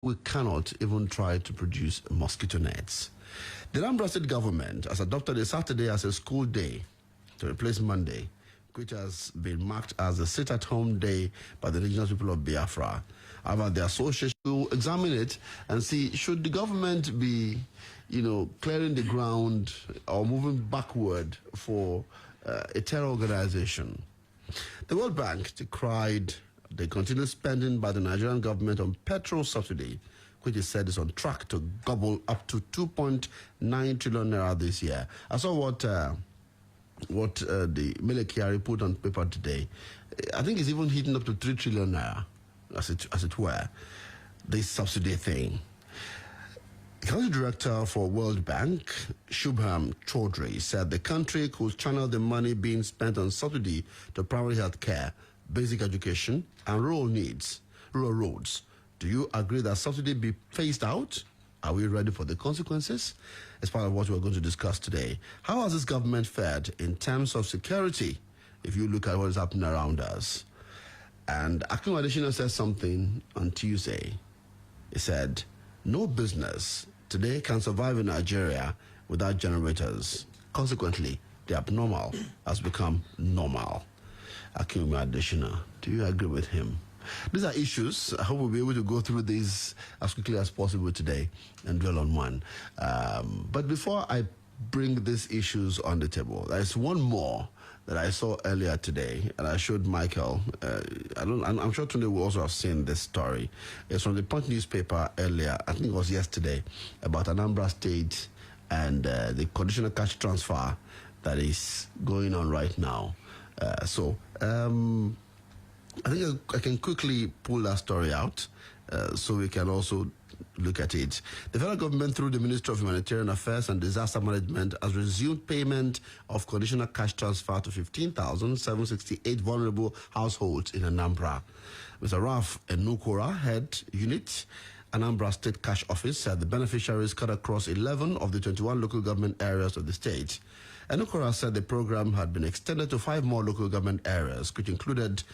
we cannot even try to produce mosquito nets. The Anambra State government has adopted a Saturday as a school day to replace Monday, which has been marked as a sit-at-home day by the indigenous people of Biafra. However, the association will examine it and see, should the government be, clearing the ground or moving backward for a terror organization. The World Bank decried the continued spending by the Nigerian government on petrol subsidy, which is said is on track to gobble up to 2.9 trillion naira this year. I saw what the Melekiari put on paper today. I think it's even hitting up to 3 trillion naira, as it were, this subsidy thing. Country Director for World Bank, Shubham Chaudhry, said the country could channel the money being spent on subsidy to primary health care, basic education, and rural roads. Do you agree that subsidy be phased out? Are we ready for the consequences? As part of what we're going to discuss today. How has this government fared in terms of security, if you look at what is happening around us? And Akinola said something on Tuesday. He said, no business today can survive in Nigeria without generators. Consequently, the abnormal has become normal. Akinola, do you agree with him? These are issues. I hope we'll be able to go through these as quickly as possible today and dwell on one. But before I bring these issues on the table, there's one more that I saw earlier today, and I showed Michael. I'm sure Tunde will also have seen this story. It's from the Punch newspaper earlier, I think it was yesterday, about Anambra State and the conditional cash transfer that is going on right now. I think I can quickly pull that story out so we can also look at it. The federal government, through the Ministry of Humanitarian Affairs and Disaster Management, has resumed payment of conditional cash transfer to 15,768 vulnerable households in Anambra. Mr. Ralph Enukora, head unit, Anambra State Cash Office, said the beneficiaries cut across 11 of the 21 local government areas of the state. Enukora said the program had been extended to 5 more local government areas, which included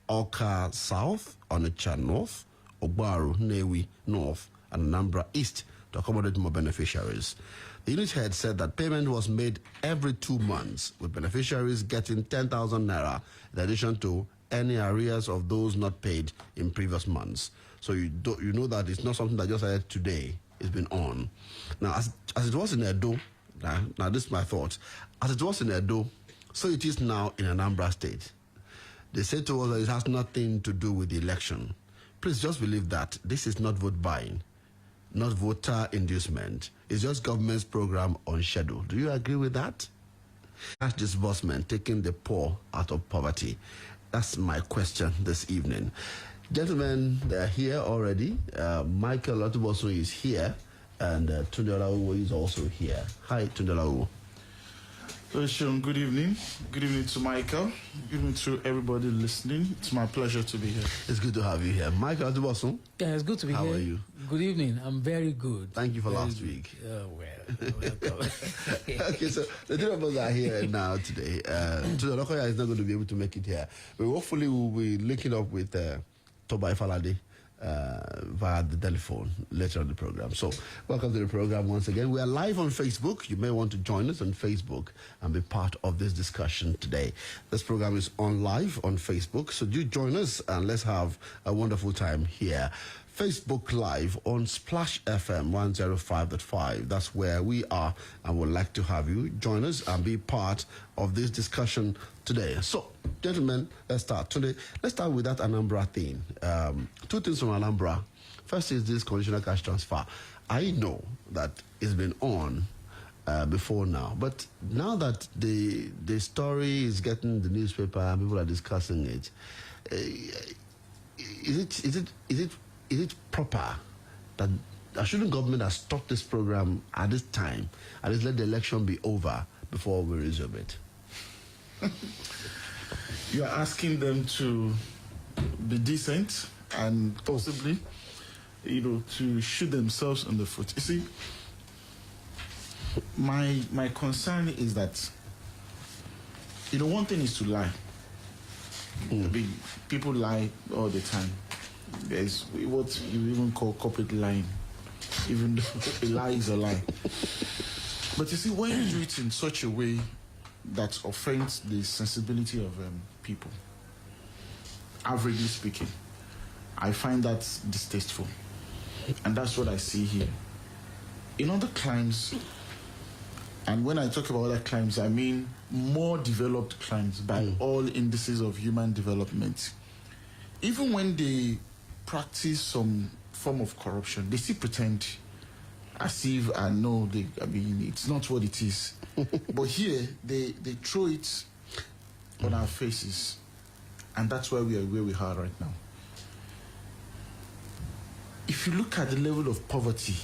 Oka South, Onitsha North, Ogbaru, Newi North, and Anambra East to accommodate more beneficiaries. The unit head said that payment was made every 2 months, with beneficiaries getting 10,000 naira in addition to any arrears of those not paid in previous months. So you know that it's not something that just started today. It's been on. Now, as it was in Edo, now this is my thoughts. As it was in Edo, so it is now in Anambra State. They say to us that it has nothing to do with the election. Please just believe that this is not vote buying, not voter inducement. It's just government's program on schedule. Do you agree with that? Cash disbursement, taking the poor out of poverty. That's my question this evening. Gentlemen, they're here already. Michael Olatunbosun is here, and Tunde Olawuwo is also here. Hi, Tunde Olawuwo. Sean, good evening. Good evening to Michael. Good evening to everybody listening. It's my pleasure to be here. It's good to have you here. Michael Olatunbosun. Yeah, it's good to be here. How are you? Good evening. I'm very good. Thank you for very last good. week. Oh, well, welcome. Okay, so the three of us are here now today. Tunde Olawuwo is not going to be able to make it here, but hopefully we'll be linking up with Toba Ifalade via the telephone later on the program. So welcome to the program once again. We are live on Facebook. You may want to join us on Facebook and be part of this discussion today. This program is on live on Facebook, so do join us and let's have a wonderful time here. Facebook Live on Splash FM 105.5. That's where we are, and would like to have you join us and be part of this discussion today. So, gentlemen, let's start. Today, let's start with that Anambra thing. 2 things from Anambra. First is this conditional cash transfer. I know that it's been on before now, but now that the story is getting the newspaper and people are discussing it, is it proper that shouldn't government have stopped this program at this time and just let the election be over before we resume it? You are asking them to be decent and possibly, to shoot themselves in the foot. You see, my concern is that, one thing is to lie. People lie all the time. there's what you even call corporate lying, even though a lie is a lie. But you see, when you do it in such a way that offends the sensibility of people, averagely speaking, I find that distasteful. And that's what I see here. In other climes, and when I talk about other climes, I mean more developed climes by all indices of human development. Even when they practice some form of corruption, they still pretend as if I know it's not what it is. But here they throw it on our faces, and that's why we are where we are right now. If you look at the level of poverty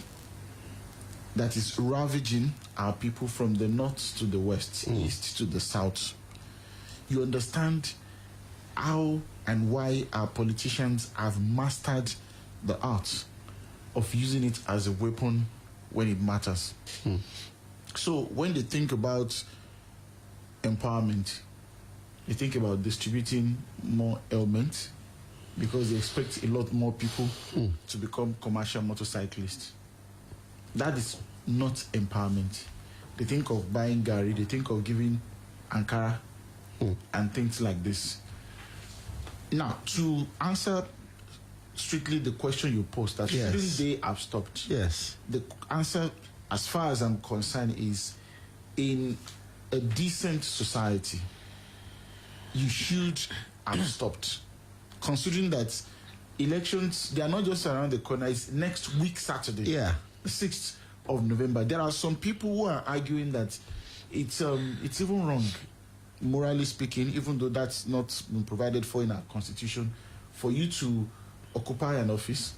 that is ravaging our people from the north to the west, east to the south, you understand how and why our politicians have mastered the art of using it as a weapon when it matters. So when they think about empowerment, they think about distributing more helmets because they expect a lot more people to become commercial motorcyclists. That is not empowerment. They think of buying Gary, they think of giving Ankara and things like this. Now, to answer strictly the question you posed, that shouldn't they have stopped? Yes. The answer, as far as I'm concerned, is in a decent society, you should have stopped. Considering that elections, they are not just around the corner, it's next week, Saturday. Yeah. The 6th of November. There are some people who are arguing that it's even wrong, morally speaking, even though that's not been provided for in our constitution, for you to occupy an office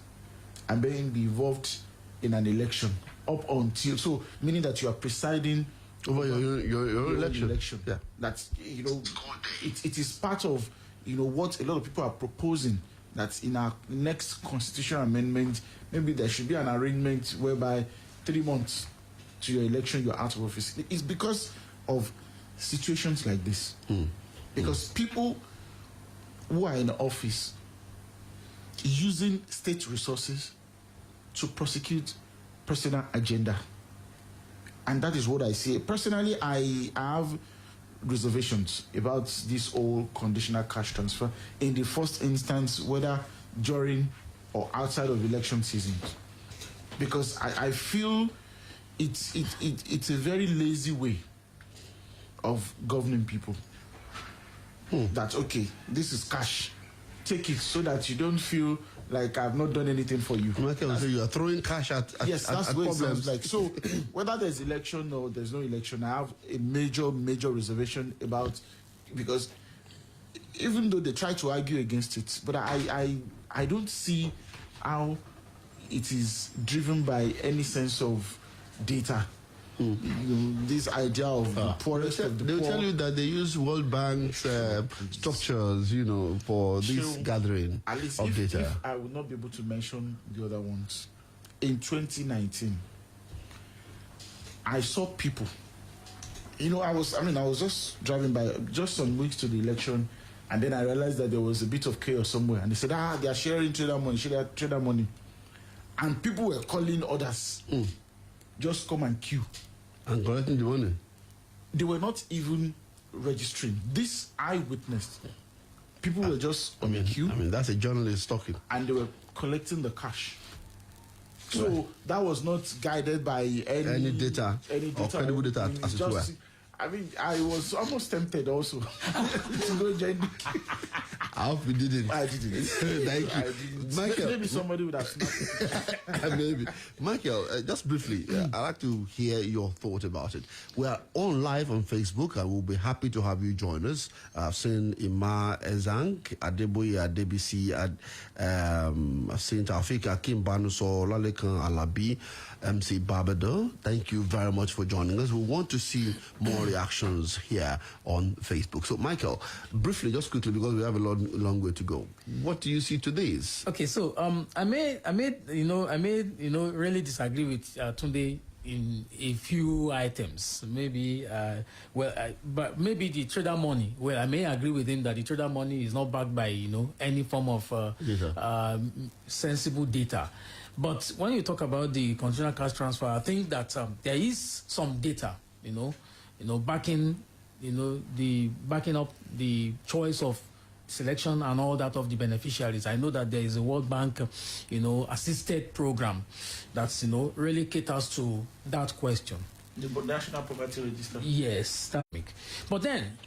and then be involved in an election up until, so meaning that you are presiding over your election. Yeah. That's, it is part of, what a lot of people are proposing, that in our next constitutional amendment, maybe there should be an arrangement whereby 3 months to your election, you're out of office. It's because of situations like this. Because people who are in office using state resources to prosecute personal agenda. And that is what I see. Personally, I have reservations about this whole conditional cash transfer in the first instance, whether during or outside of election season. Because I feel it's a very lazy way of governing people. That, okay, this is cash. Take it so that you don't feel like I've not done anything for you. So you are throwing cash at yes, that's at what problems. it sounds like. So whether there's election or there's no election, I have a major reservation about, because even though they try to argue against it, but I don't see how it is driven by any sense of data. This idea of the poorest of the poor. They'll tell you that they use World Bank's structures, for this gathering at least of data. If I would not be able to mention the other ones. In 2019, I saw people. I was just driving by just some weeks to the election, and then I realized that there was a bit of chaos somewhere, and they said, they are sharing trader money, and people were calling others, just come and queue. And collecting the money. They were not even registering. This I witnessed. People were just on the queue. That's a journalist talking. And they were collecting the cash. So that was not guided by any data or credible data, as it were. I was almost tempted also to go join. I hope you didn't. I didn't. Thank you. Michael, maybe somebody would have snapped it. Maybe. Michael, just briefly, I'd like to hear your thought about it. We are on live on Facebook, and we'll be happy to have you join us. I've seen Ima Ezang, Adeboye Adebisi, I've seen Taufik Akim Banuso, Lalekan Alabi, MC Babado. Thank you very much for joining us. We want to see more reactions here on Facebook. So, Michael, briefly, just quickly, because we have a long way to go. What do you see to this? Okay, so I may really disagree with Tunde, in a few items. Maybe, but maybe the trader money. Well, I may agree with him that the trader money is not backed by any form of sensible data. But when you talk about the container cash transfer, I think that there is some data, backing up the choice of selection and all that of the beneficiaries. I know that there is a World Bank, assisted program that's, really caters to that question. The National Poverty Register. Yes. But then,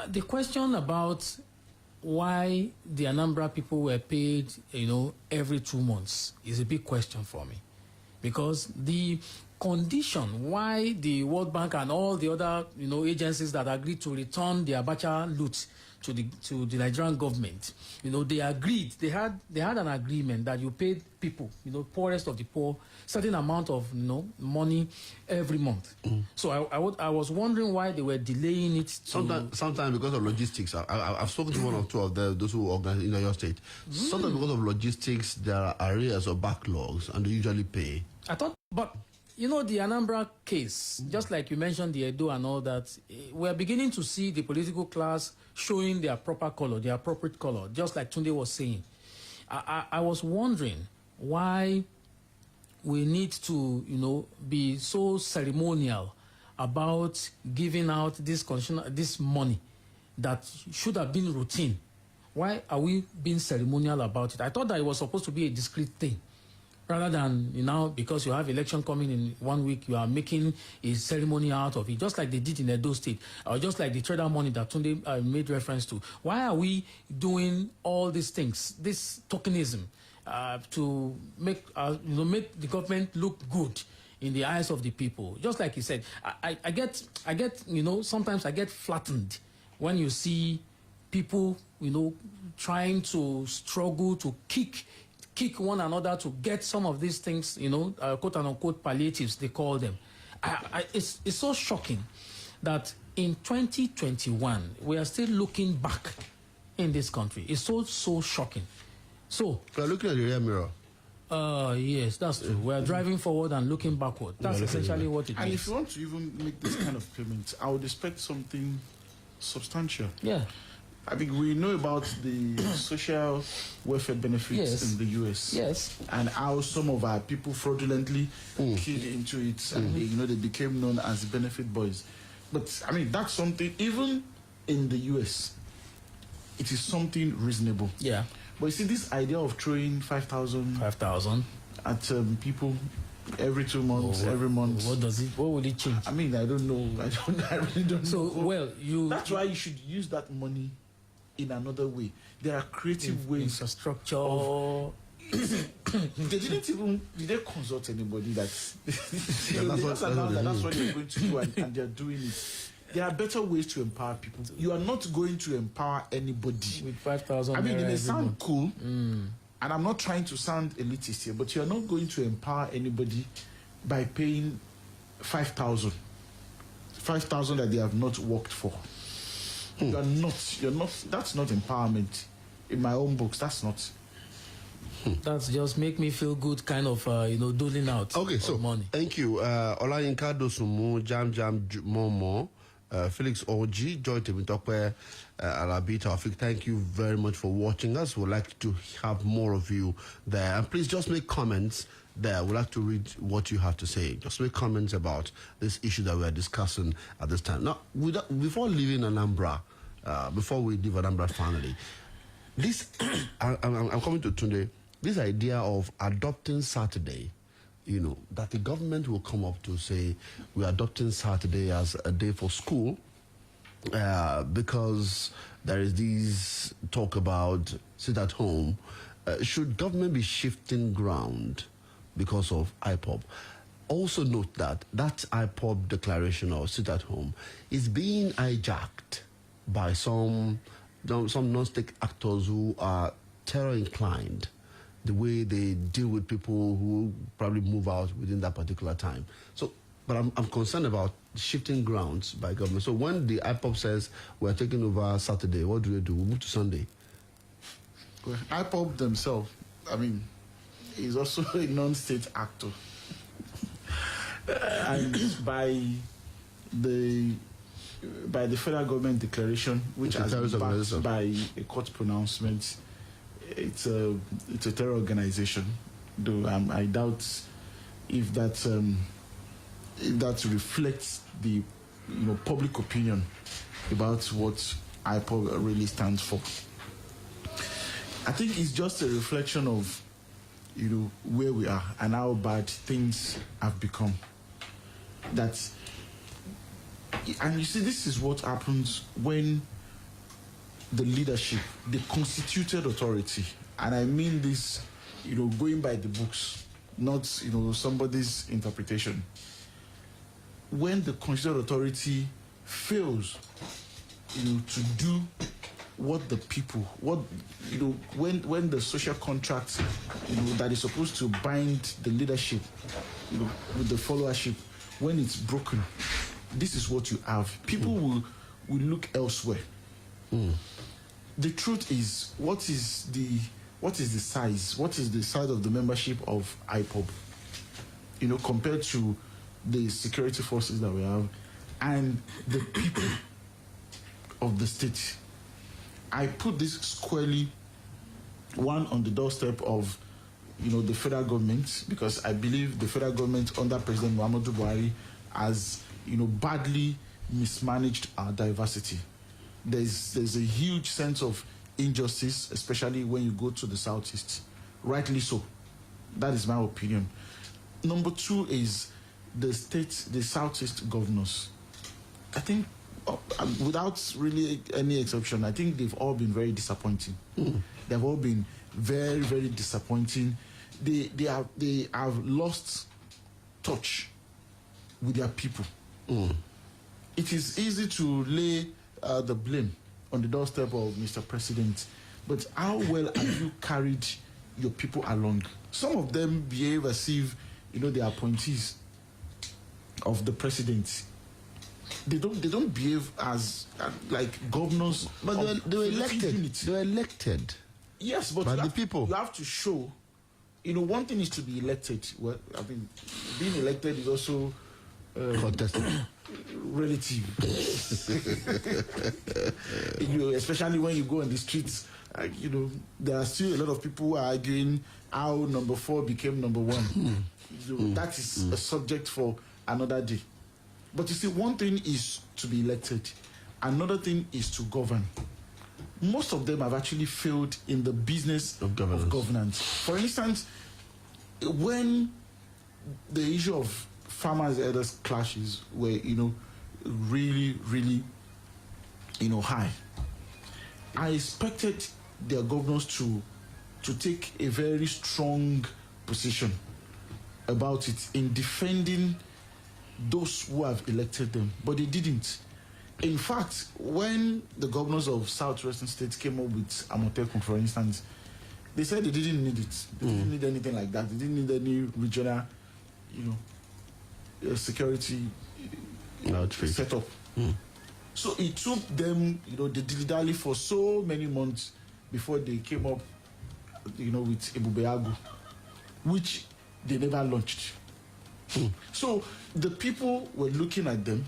the question about why the Anambra people were paid, every 2 months is a big question for me. Because the condition why the World Bank and all the other, agencies that agreed to return the Abacha loot to the Nigerian government, they agreed. They had an agreement that you paid people, poorest of the poor, certain amount of money every month. So I was wondering why they were delaying it. Sometimes because of logistics. I've spoken to one or two of those who organize in your state. Sometimes because of logistics, there are arrears or backlogs, and they usually pay. I thought, but the Anambra case, just like you mentioned the Edo and all that, we're beginning to see the political class showing their proper color, their appropriate color, just like Tunde was saying. I was wondering why we need to, be so ceremonial about giving out this money that should have been routine. Why are we being ceremonial about it? I thought that it was supposed to be a discreet thing. Rather than, because you have election coming in 1 week, you are making a ceremony out of it, just like they did in Edo State, or just like the trader money that Tunde made reference to. Why are we doing all these things, this tokenism, to make the government look good in the eyes of the people? Just like he said, I get, sometimes I get flattened when you see people, trying to struggle to kick one another to get some of these things, quote unquote palliatives, they call them. It's so shocking that in 2021, we are still looking back in this country. It's so shocking. So we're looking at the rear mirror. Yes, that's true. We're driving forward and looking backward. That's essentially what it means. And if you want to even make this kind of payment, I would expect something substantial. Yeah. I think we know about the social welfare benefits in the US. Yes. And how some of our people fraudulently keyed into it, and they became known as the benefit boys. But I mean, that's something, even in the US, it is something reasonable. Yeah. But you see, this idea of throwing 5,000 at people every 2 months, every month. What will it change? I mean, I don't know. I really don't know. So, that's why you should use that money in another way. There are creative ways. Infrastructure. Did they consult anybody that that's what they're going to do, and they're doing it. There are better ways to empower people. You are not going to empower anybody with 5,000. I mean, it may sound cool, and I'm not trying to sound elitist here, but you are not going to empower anybody by paying 5,000 that they have not worked for. You're not. That's not empowerment. In my own books, that's not. That's just make me feel good, kind of, doling out. Okay, so money. Thank you, Olayinka Dosunmu, Jam Momo, Felix Oji, Joy Temitope, Alabi Taufik. Thank you very much for watching us. We'd like to have more of you there, and please just make comments there. We'd like to read what you have to say. Just make comments about this issue that we are discussing at this time. Now, before leaving Anambra, before we leave Anambra finally, this I'm coming to Tunde. This idea of adopting Saturday, that the government will come up to say we're adopting Saturday as a day for school, because there is this talk about sit at home. Should government be shifting ground because of IPOB? Also note that IPOB declaration of sit at home is being hijacked by some non-state actors who are terror inclined, the way they deal with people who probably move out within that particular time. So, but I'm concerned about shifting grounds by government. So when the IPOB says we're taking over Saturday, what do? We move to Sunday. Well, IPOB themselves, I mean, is also a non-state actor. and by the federal government declaration, which has been backed by a court pronouncement, it's a terror organization. Though I doubt if that reflects the public opinion about what IPOB really stands for. I think it's just a reflection of where we are and how bad things have become. And you see, this is what happens when the leadership, the constituted authority, and I mean this, going by the books, not somebody's interpretation. When the constituted authority fails, to do what the people, when the social contract, that is supposed to bind the leadership, with the followership, when it's broken, this is what you have. People will look elsewhere. The truth is, what is the size? What is the size of the membership of IPOB? Compared to the security forces that we have and the people of the state. I put this squarely, one, on the doorstep of the federal government, because I believe the federal government under President Muhammadu Buhari has badly mismanaged our diversity. There's a huge sense of injustice, especially when you go to the southeast. Rightly so. That is my opinion. Number two is the southeast governors. I think, without really any exception, I think they've all been very disappointing. They've all been very, very disappointing. They have lost touch with their people. It is easy to lay the blame on the doorstep of Mr. President, but how well have you carried your people along? Some of them behave as if they are appointees of the president. They don't behave as like governors. But they were elected. Unit. They were elected. Yes, but by the people. You have to show. One thing is to be elected. Well, I mean, being elected is also contested. Relative. Especially when you go on the streets, there are still a lot of people who are arguing how number 4 became number 1. That is a subject for another day. But you see, one thing is to be elected, another thing is to govern. Most of them have actually failed in the business of governance. For instance, when the issue of farmers' elders clashes were, really, really, high, I expected their governors to take a very strong position about it in defending those who have elected them, but they didn't. In fact, when the governors of southwestern states came up with Amotekun, for instance, they said they didn't need it. They didn't need anything like that. They didn't need any regional, security setup. So it took them, the dilly-dally for so many months before they came up, with Ebubeagu, which they never launched. So the people were looking at them.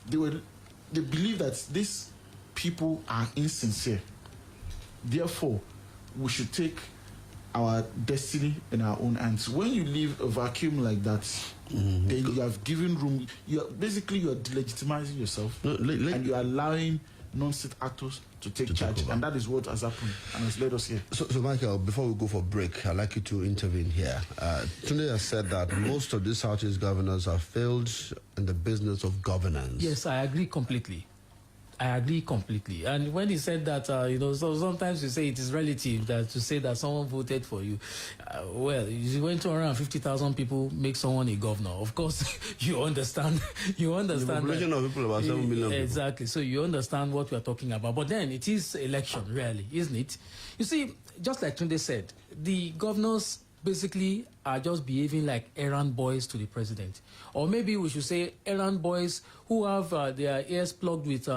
They believe that these people are insincere. Therefore, we should take our destiny in our own hands. When you leave a vacuum like that, then you have given room. You are delegitimizing yourself, and you are allowing non-state actors to take charge, and that is what has happened and has led us here. So Michael, before we go for break, I'd like you to intervene here. Tunde has said that most of these Southeast governors have failed in the business of governance. Yes, I agree completely. And when he said that, so sometimes you say it is relative that to say that someone voted for you. Well, when 250,000 people make someone a governor, of course, you understand. The population of people about 7 million. Exactly. So you understand what we are talking about. But then it is election, really, isn't it? You see, just like Tunde said, the governors basically are just behaving like errand boys to the president. Or maybe we should say errand boys who have their ears plugged with,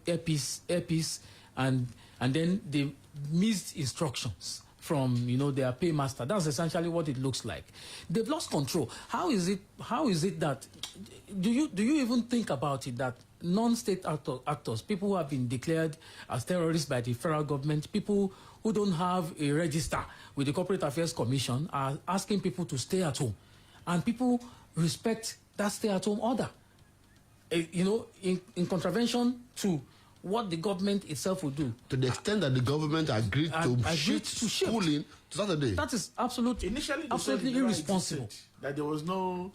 earpiece, and then they missed instructions from, their paymaster. That's essentially what it looks like. They've lost control. How is it that, do you even think about it, that non-state actors, people who have been declared as terrorists by the federal government, people who don't have a register with the Corporate Affairs Commission, are asking people to stay at home, and people respect that stay-at-home order, in contravention to what the government itself will do. To the extent that the government agreed to shift schooling to Saturday. That is absolutely irresponsible. That there was no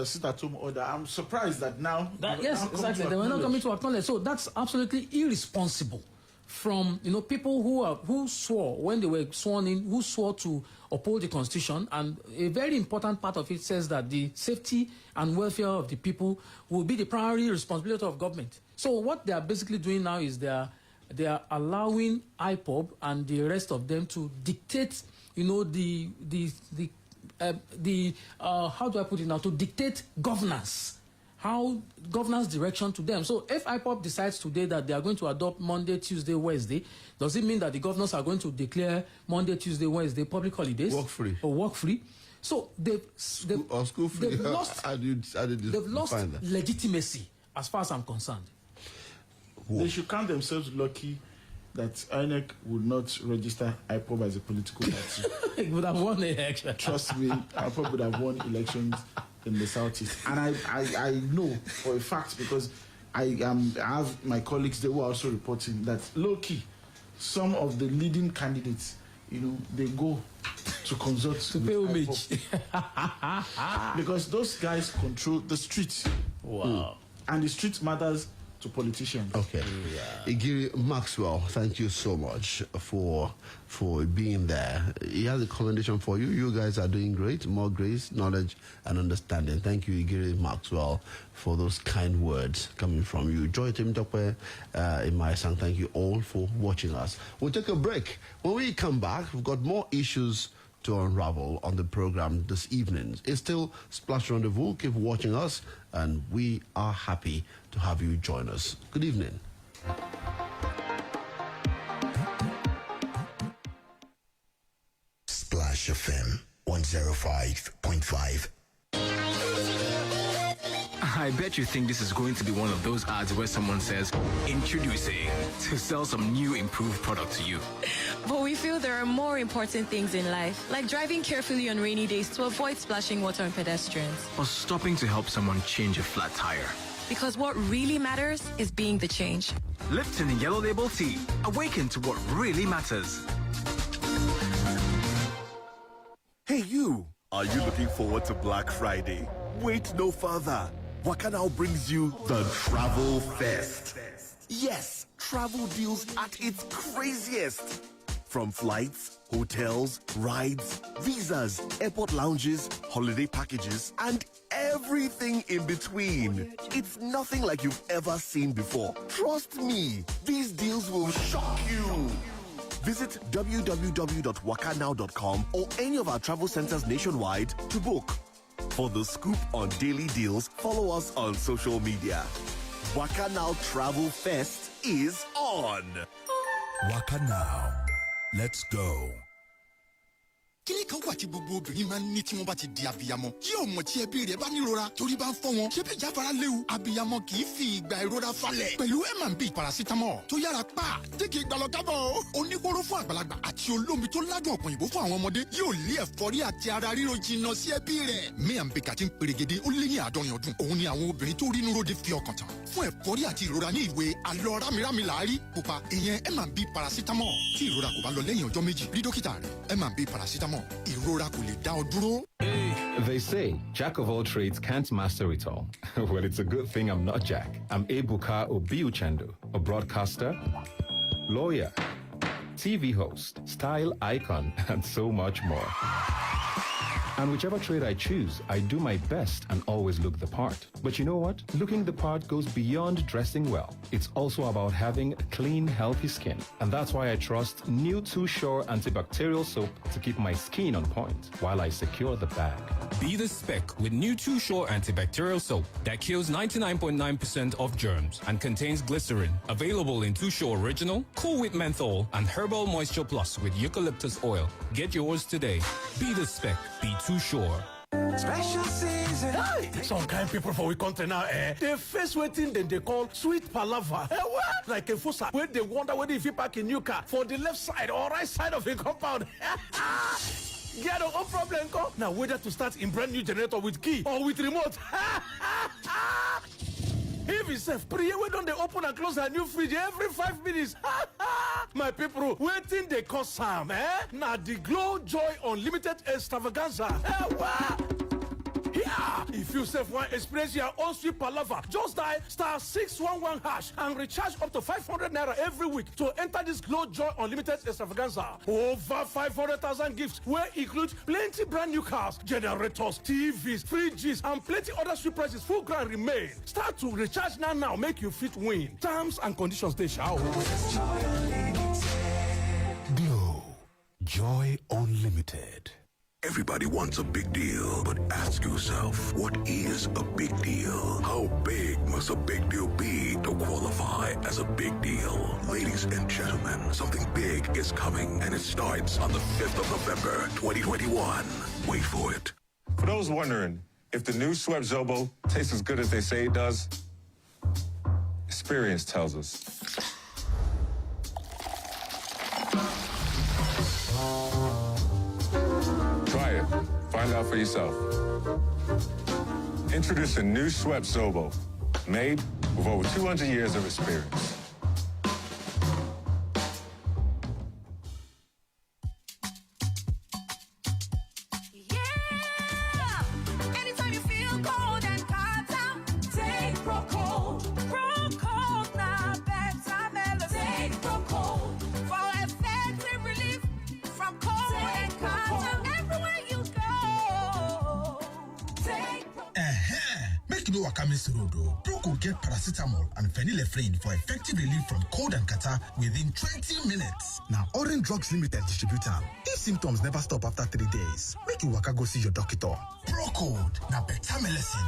sit-at-home order. I'm surprised that now... Yes, exactly. They were not coming to acknowledge. So that's absolutely irresponsible from people who swore, when they were sworn in, who swore to uphold the Constitution. And a very important part of it says that the safety and welfare of the people will be the primary responsibility of government. So what they are basically doing now is they are allowing IPOB and the rest of them to dictate, how do I put it now, to dictate governance. How governance direction to them. So if IPOB decides today that they are going to adopt Monday, Tuesday, Wednesday, does it mean that the governors are going to declare Monday, Tuesday, Wednesday public holidays? Work free. Or work free? So they've school free. They've lost, they've lost legitimacy as far as I'm concerned. They should count themselves lucky that INEC would not register IPOB as a political party. It would have won the election. Trust me, IPOB would have won elections in the Southeast. And I know for a fact, because I have my colleagues, they were also reporting that low-key, some of the leading candidates, they go to consult to pay homage. Because those guys control the streets. Wow. And the street matters to politicians. Okay. Igiri Maxwell, thank you so much for being there. He has a commendation for you. You guys are doing great. More grace, knowledge, and understanding. Thank you, Igiri Maxwell, for those kind words coming from you. Joy Timtokwe, in my song, thank you all for watching us. We'll take a break. When we come back, we've got more issues to unravel on the program this evening. It's still Splash Rendezvous. Keep watching us, and we are happy to have you join us. Good evening. Splash FM 105.5. I bet you think this is going to be one of those ads where someone says, introducing, to sell some new improved product to you. But we feel there are more important things in life, like driving carefully on rainy days to avoid splashing water on pedestrians. Or stopping to help someone change a flat tire. Because what really matters is being the change. Lipton Yellow Label Tea. Awaken to what really matters. Hey you! Are you looking forward to Black Friday? Wait no further. Waka now brings you the Travel Fest. Yes, travel deals at its craziest. From flights, hotels, rides, visas, airport lounges, holiday packages, and everything in between. It's nothing like you've ever seen before. Trust me, these deals will shock you. Visit www.wakanow.com or any of our travel centers nationwide to book. For the scoop on daily deals, follow us on social media. Waka Now Travel Fest is on. Waka Now. Let's go. kíní kan wà tí gbogbo obìnrin máa ń ní tí wọ́n bá ti di abiyamọ yóò mọ̀ tí ẹbí rẹ̀ bá nírora torí bá ń fọ́ wọn ṣé bí jáfara léwu abiyamọ kì í fi ìgbà ìrora falẹ̀ pẹ̀lú M&B paracetamol tó yára pa tí kì í gbalọ̀ kábọ̀ oníkóró fún àgbàlagbà àti olómi tó ládùn ọ̀pọ̀ òyìnbó fún àwọn ọmọdé yóò lé ẹ̀fọ́rí àti ara ríro jìnnà sí ẹbí rẹ̀ M&B kàti ń perégedé ó lé ní 70 ọdún òun ni àwọn obìnrin tó rínú ròde fi ọkàn tán fún ẹ̀fọ́rí àti ìrora ní ìwé alọ́ rámirámi làárí pupa ìyẹn M&B paracetamol tí ìrora kò bá lọ lẹ́yìn ọjọ́ méjì rí dókítà rẹ̀ M&B paracetamol ìrora kò lè dá ọ dúró. They say Jack of all trades can't master it all. Well, it's a good thing I'm not Jack. I'm Ebuka Obiuchendo, a broadcaster, lawyer, TV host, style icon, and so much more. And whichever trade I choose, I do my best and always look the part. But you know what? Looking the part goes beyond dressing well. It's also about having a clean, healthy skin. And that's why I trust new Too Sure antibacterial soap to keep my skin on point while I secure the bag. Be the spec with new Too Sure antibacterial soap that kills 99.9% of germs and contains glycerin. Available in Too Sure Original, Cool with Menthol, and Herbal Moisture Plus with eucalyptus oil. Get yours today. Be the spec. Be Too Sure. Special season. Hey, some kind people for we country now, they face waiting then they call sweet palava. What? Like a fusa, where they wonder whether if you park a new car for the left side or right side of the compound. Get no problem, go. Now whether to start in brand new generator with key or with remote. If it's safe, we don't they open and close a new fridge every 5 minutes. My people, waiting they cause some, Now the Glow Joy Unlimited Extravaganza. Yeah, if you self want experience your own sweet palava, just dial *611# and recharge up to 500 naira every week to enter this Glow Joy Unlimited Extravaganza. Over 500,000 gifts will include plenty brand new cars, generators, TVs, fridges, and plenty other sweet prices. Full grand remain. Start to recharge now, make you fit win. Terms and conditions they shall. Glow Joy Unlimited. Everybody wants a big deal, but ask yourself, what is a big deal? How big must a big deal be to qualify as a big deal? Ladies and gentlemen, something big is coming, and it starts on the 5th of November, 2021. Wait for it. For those wondering if the new Schweppes Zobo tastes as good as they say it does, experience tells us. Try it. Find out for yourself. Introducing new Schweppes Zobo, made with over 200 years of experience. Proco get paracetamol and phenylephrine for effective relief from cold and catarrh within 20 minutes. Now, Orange Drugs Limited distributor. If symptoms never stop after 3 days, make you waka go see your doctor. Proco, now better medicine.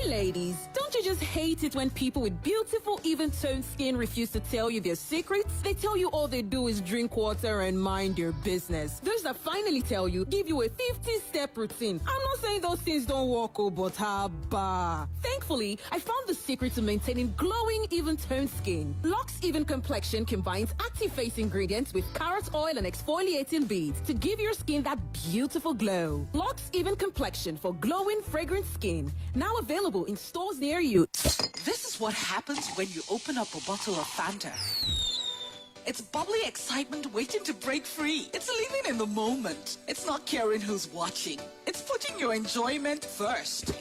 Ladies, don't you just hate it when people with beautiful, even-toned skin refuse to tell you their secrets? They tell you all they do is drink water and mind their business. Those that finally tell you, give you a 50-step routine. I'm not saying those things don't work, but haba. Thankfully, I found the secret to maintaining glowing, even-toned skin. Lux Even Complexion combines active face ingredients with carrot oil and exfoliating beads to give your skin that beautiful glow. Lux Even Complexion for glowing, fragrant skin. Now available in stores near you. This is what happens when you open up a bottle of Fanta. It's bubbly excitement waiting to break free. It's living in the moment. It's not caring who's watching. It's putting your enjoyment first.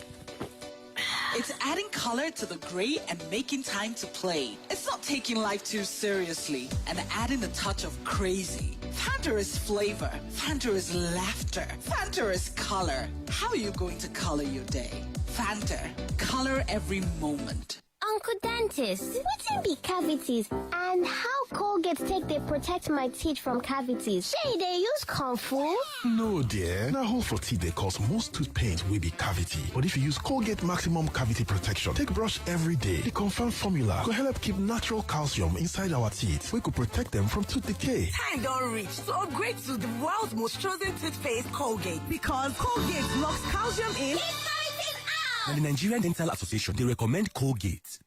It's adding color to the gray and making time to play. It's not taking life too seriously and adding a touch of crazy. Fanta is flavor. Fanta is laughter. Fanta is color. How are you going to color your day? Fanta. Color every moment. Uncle Dentist, what be cavities and how Colgate take they protect my teeth from cavities? Say they use Kung Fu? No, dear. Now, hole for teeth they cause most tooth pain will be cavity. But if you use Colgate Maximum Cavity Protection, take brush every day. The confirmed formula could help keep natural calcium inside our teeth. We could protect them from tooth decay. Time don't reach to upgrade to the world's most chosen toothpaste, Colgate, because Colgate locks calcium in. And the Nigerian Dental Association, they recommend Colgate.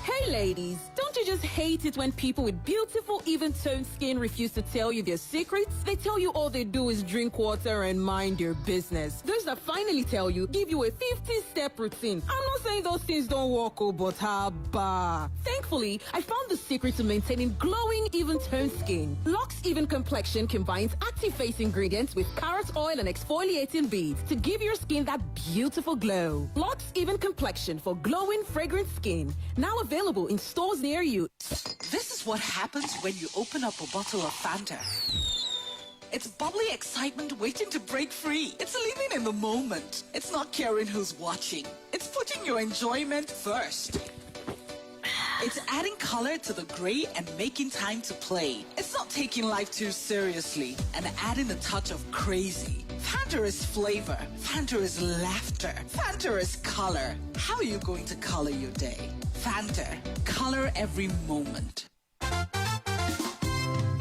Hey ladies, don't you just hate it when people with beautiful, even-toned skin refuse to tell you their secrets? They tell you all they do is drink water and mind their business. Those that finally tell you, give you a 50-step routine. I'm not saying those things don't work, but haba. Thankfully, I found the secret to maintaining glowing, even-toned skin. Lux Even Complexion combines active face ingredients with carrot oil and exfoliating beads to give your skin that beautiful glow. Lux Even Complexion for glowing, fragrant skin. Now available in stores near you. This is what happens when you open up a bottle of Fanta. It's bubbly excitement waiting to break free. It's living in the moment. It's not caring who's watching. It's putting your enjoyment first. It's adding color to the gray and making time to play. It's not taking life too seriously and adding a touch of crazy. Fanta is flavor. Fanta is laughter. Fanta is color. How are you going to color your day? Fanta. Color every moment.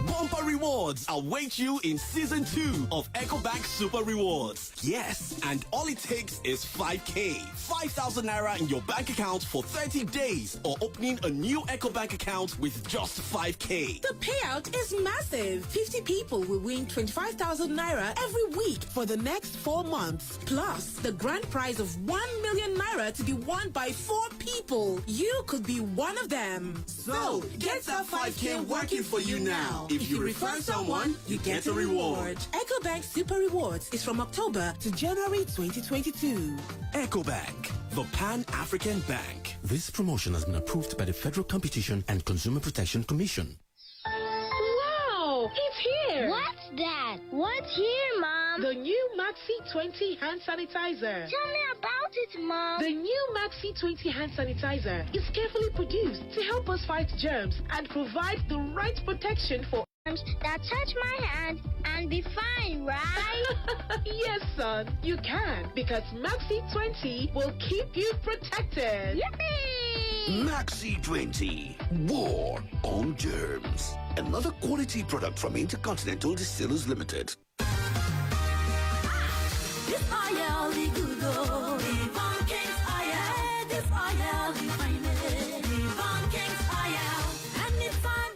Bumper rewards await you in season 2 of EcoBank Super Rewards. Yes, and all it takes is 5K, 5,000 naira in your bank account for 30 days, or opening a new EcoBank account with just 5K. The payout is massive. 50 people will win 25,000 naira every week for the next 4 months. Plus, the grand prize of 1 million naira to be won by 4 people. You could be one of them. So, get that 5K working for you now. If you refer someone, you get a reward. EcoBank Super Rewards is from October to January 2022. EcoBank, the Pan-African Bank. This promotion has been approved by the Federal Competition and Consumer Protection Commission. Wow, it's here. What's that? What's here, Mom? The new Maxi 20 hand sanitizer. Tell me about it, Mom. The new Maxi 20 hand sanitizer is carefully produced to help us fight germs and provide the right protection for that touch my hand and be fine, right? Yes, son, you can, because Maxi 20 will keep you protected. Yippee! Maxi 20, war on germs. Another quality product from Intercontinental Distillers Limited. This oil is good, oh. Devon King's oil. This oil is fine. Devon King's oil. And it's fun.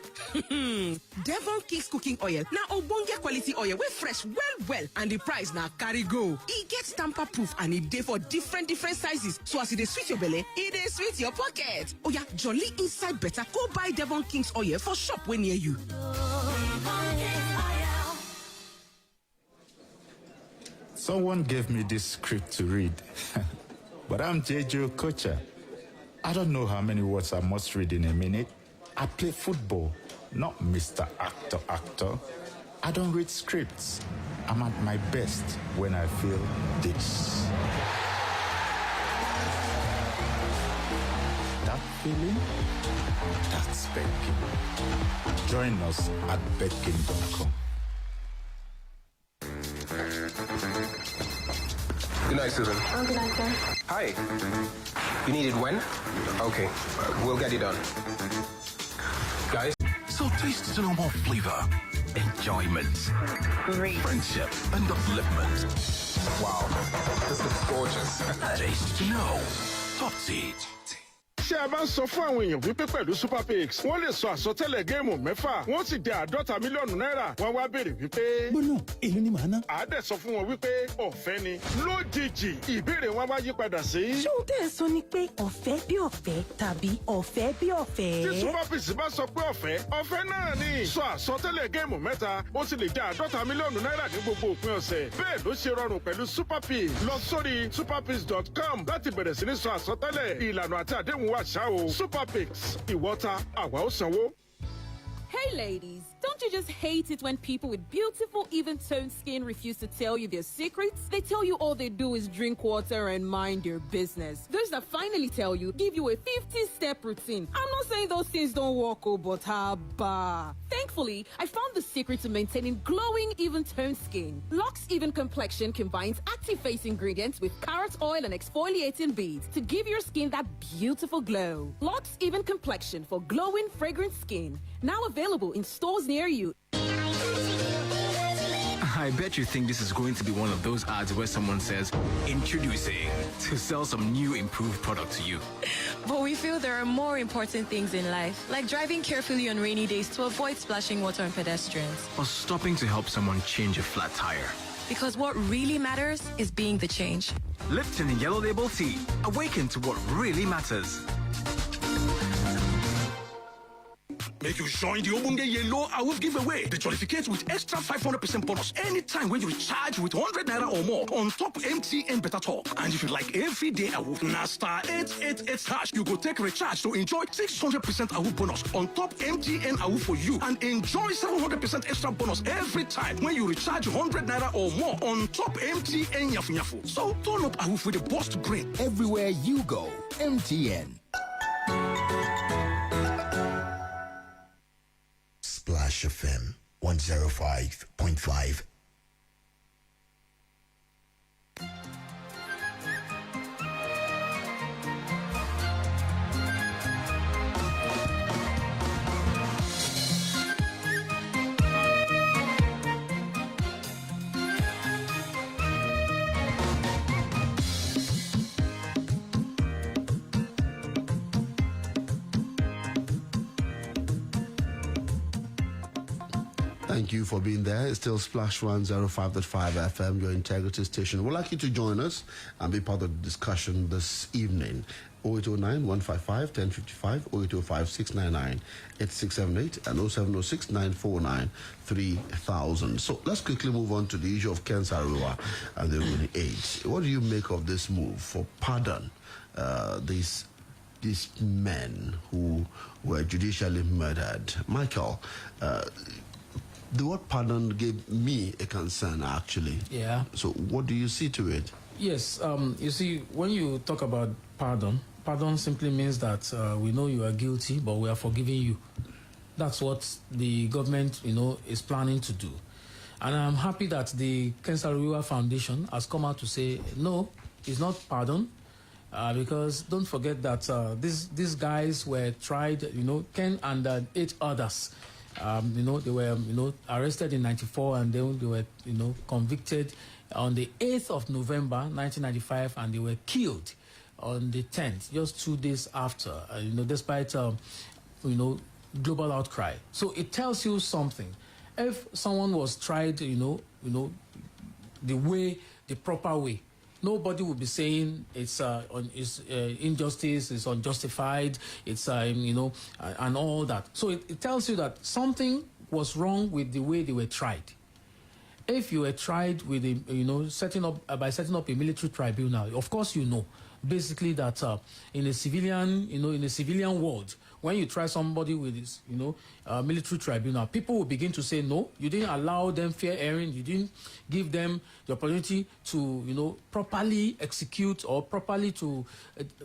Devon King's cooking oil. Now, Obonga quality oil. We're fresh, well. And the price now carry go. It gets tamper proof and it day for different sizes. So as it sweet your belly, it is sweet your pocket. Oh yeah, jolly inside better. Go buy Devon King's oil for shop when near you. Someone gave me this script to read, but I'm JJ Okocha. I don't know how many words I must read in a minute. I play football, not Mr. Actor. I don't read scripts. I'm at my best when I feel this. That feeling? That's Betkin. Join us at betkin.com. Good night, Susan. Oh, good night, sir. Hi. You need it when? Okay, we'll get it done. Guys? So taste to know more flavor, enjoyment, friendship, and upliftment. Wow, this looks gorgeous. Taste to know. Top Seed. ṣé a bá ń sọ fún àwọn èèyàn wípé pẹ̀lú super picks wọ́n lè sọ àsọtẹ́lẹ̀ géèmù mẹ́fà wọ́n sì jẹ́ 50 mílíọ̀nù náírà wọ́n wá béèrè wípé. gbóná èlò ni màá ná. àádẹ́ sọ fún wọn wípé ọ̀fẹ́ ni lójijì ìbéèrè wọn wá yí padà sí. ṣé o tẹ́ ẹ sọ ni pé ọ̀fẹ́ bí ọ̀fẹ́ tàbí ọ̀fẹ́ bí ọ̀fẹ́. tí super picks bá sọ pé ọ̀fẹ́ náà ni. sọ àsọtẹ́lẹ̀ géèmù mẹ́ta ó sì lè jẹ́ 50 mílíọ̀nù náírà ní gbogbo òpin ọ̀sẹ̀. bẹ́ẹ̀ ló ṣe rọrùn pẹ̀lú super picks. lọ sórí superpicks.com láti bẹ̀rẹ̀ sí ní sọ àsọtẹ́lẹ̀ ìlànà àti àdéhùn wà ṣá o. Super Picks, ìwọ́ta àwa ó sanwó. Hey ladies, don't you just hate it when people with beautiful, even-toned skin refuse to tell you their secrets? They tell you all they do is drink water and mind their business. Those that finally tell you, give you a 50-step routine. I'm not saying those things don't work, but haba. Thankfully, I found the secret to maintaining glowing, even-toned skin. Luxe Even Complexion combines active face ingredients with carrot oil and exfoliating beads to give your skin that beautiful glow. Luxe Even Complexion for glowing, fragrant skin. Now available in stores near you. I bet you think this is going to be one of those ads where someone says, introducing, to sell some new improved product to you. But we feel there are more important things in life, like driving carefully on rainy days to avoid splashing water on pedestrians. Or stopping to help someone change a flat tire. Because what really matters is being the change. Lipton Yellow Label Tea. Awaken to what really matters. Make you join the Obunge Yellow Awoof giveaway. The jollificate with extra 500% bonus anytime when you recharge with 100 naira or more on top MTN Better Talk. And if you like everyday Awoof, na star 888 #, you go take recharge to enjoy 600% Awoof bonus on top MTN Awoof for you and enjoy 700% extra bonus every time when you recharge 100 naira or more on top MTN Yafu Yafu. So turn up Awoof with the boss to bring. Everywhere you go, MTN. Splash FM 105.5. Thank you for being there. It's still Splash 105.5 FM, your integrity station. We'd like you to join us and be part of the discussion this evening. 0809-155-1055, 0805-699-8678, and 0706-949-3000. So let's quickly move on to the issue of Ken Saro-Wiwa and the ruling age. What do you make of this move for pardon these men who were judicially murdered? Michael, the word pardon gave me a concern, actually. Yeah. So what do you see to it? Yes. You see, when you talk about pardon simply means that we know you are guilty, but we are forgiving you. That's what the government, is planning to do. And I'm happy that the Ken Saro-Wiwa Foundation has come out to say, no, it's not pardon. Because don't forget that these guys were tried, Ken and 8 others. They were, arrested in 94, and then they were, convicted on the 8th of November, 1995, and they were killed on the 10th, just 2 days after, despite, global outcry. So it tells you something. If someone was tried, the proper way, nobody will be saying it's injustice, it's unjustified, it's and all that. So it tells you that something was wrong with the way they were tried. If you were tried with setting up a military tribunal, of course basically that in a civilian world, when you try somebody with this, military tribunal, people will begin to say, no, you didn't allow them fair hearing, you didn't give them the opportunity to, properly execute or properly to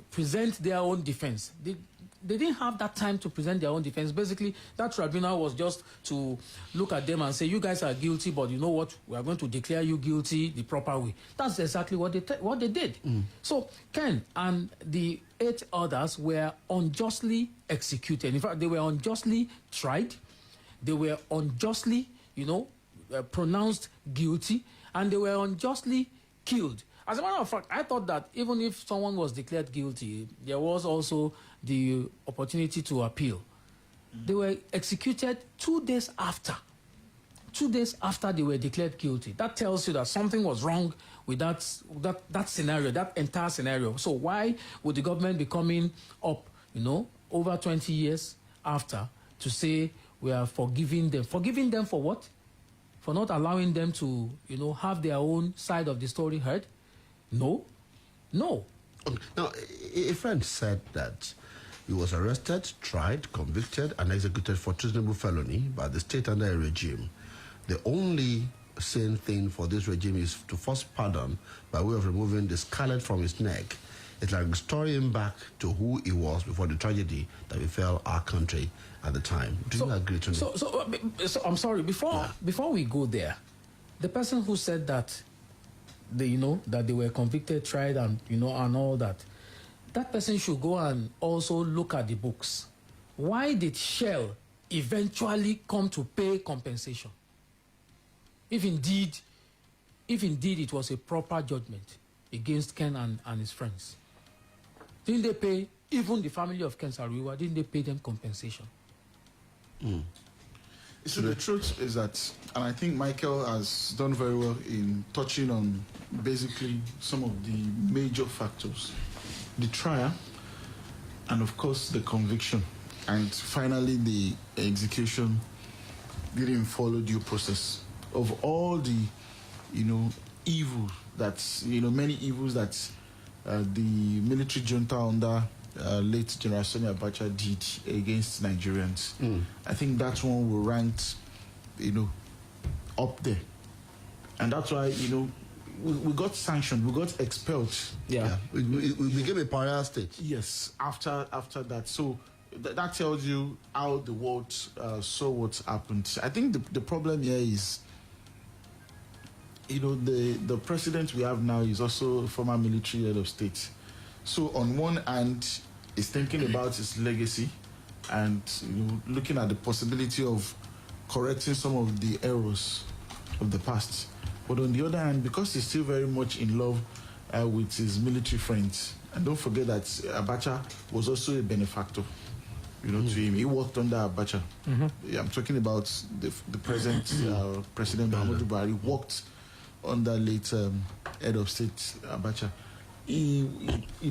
present their own defense. They didn't have that time to present their own defense. Basically, that tribunal was just to look at them and say, you guys are guilty, but you know what? We are going to declare you guilty the proper way. That's exactly what they did. So Ken and the 8 others were unjustly executed. In fact, they were unjustly tried. They were unjustly, pronounced guilty, and they were unjustly killed. As a matter of fact, I thought that even if someone was declared guilty, there was also the opportunity to appeal. They were executed 2 days after. 2 days after they were declared guilty. That tells you that something was wrong with that scenario, that entire scenario. So why would the government be coming up, over 20 years after to say we are forgiving them? Forgiving them for what? For not allowing them to, have their own side of the story heard? No. Now, a friend said that he was arrested, tried, convicted, and executed for treasonable felony by the state under a regime. The only sane thing for this regime is to force pardon by way of removing the scarlet from his neck. It's like restoring him back to who he was before the tragedy that befell our country at the time. Do you agree to that? So I'm sorry, before we go there, the person who said that that they were convicted, tried, and and all that person should go and also look at the books. Why did Shell eventually come to pay compensation? If indeed it was a proper judgment against Ken and his friends, didn't they pay, even the family of Ken Saro-Wiwa, didn't they pay them compensation? So the truth is that, and I think Michael has done very well in touching on basically some of the major factors. The trial, and of course the conviction, and finally the execution didn't follow due process. Of all the, evil that, many evils that the military junta under late General Sani Abacha did against Nigerians, I think that one will rank, up there. And that's why, we got sanctioned, we got expelled. We became a pariah state. Yes, after that. So that tells you how the world saw what happened. I think the problem here is, the president we have now is also a former military head of state. So on one hand, he's thinking about his legacy and looking at the possibility of correcting some of the errors of the past. But on the other hand, because he's still very much in love with his military friends, and don't forget that Abacha was also a benefactor, to him. He worked under Abacha. Yeah, I'm talking about the present President Muhammadu Buhari worked under late head of state Abacha. He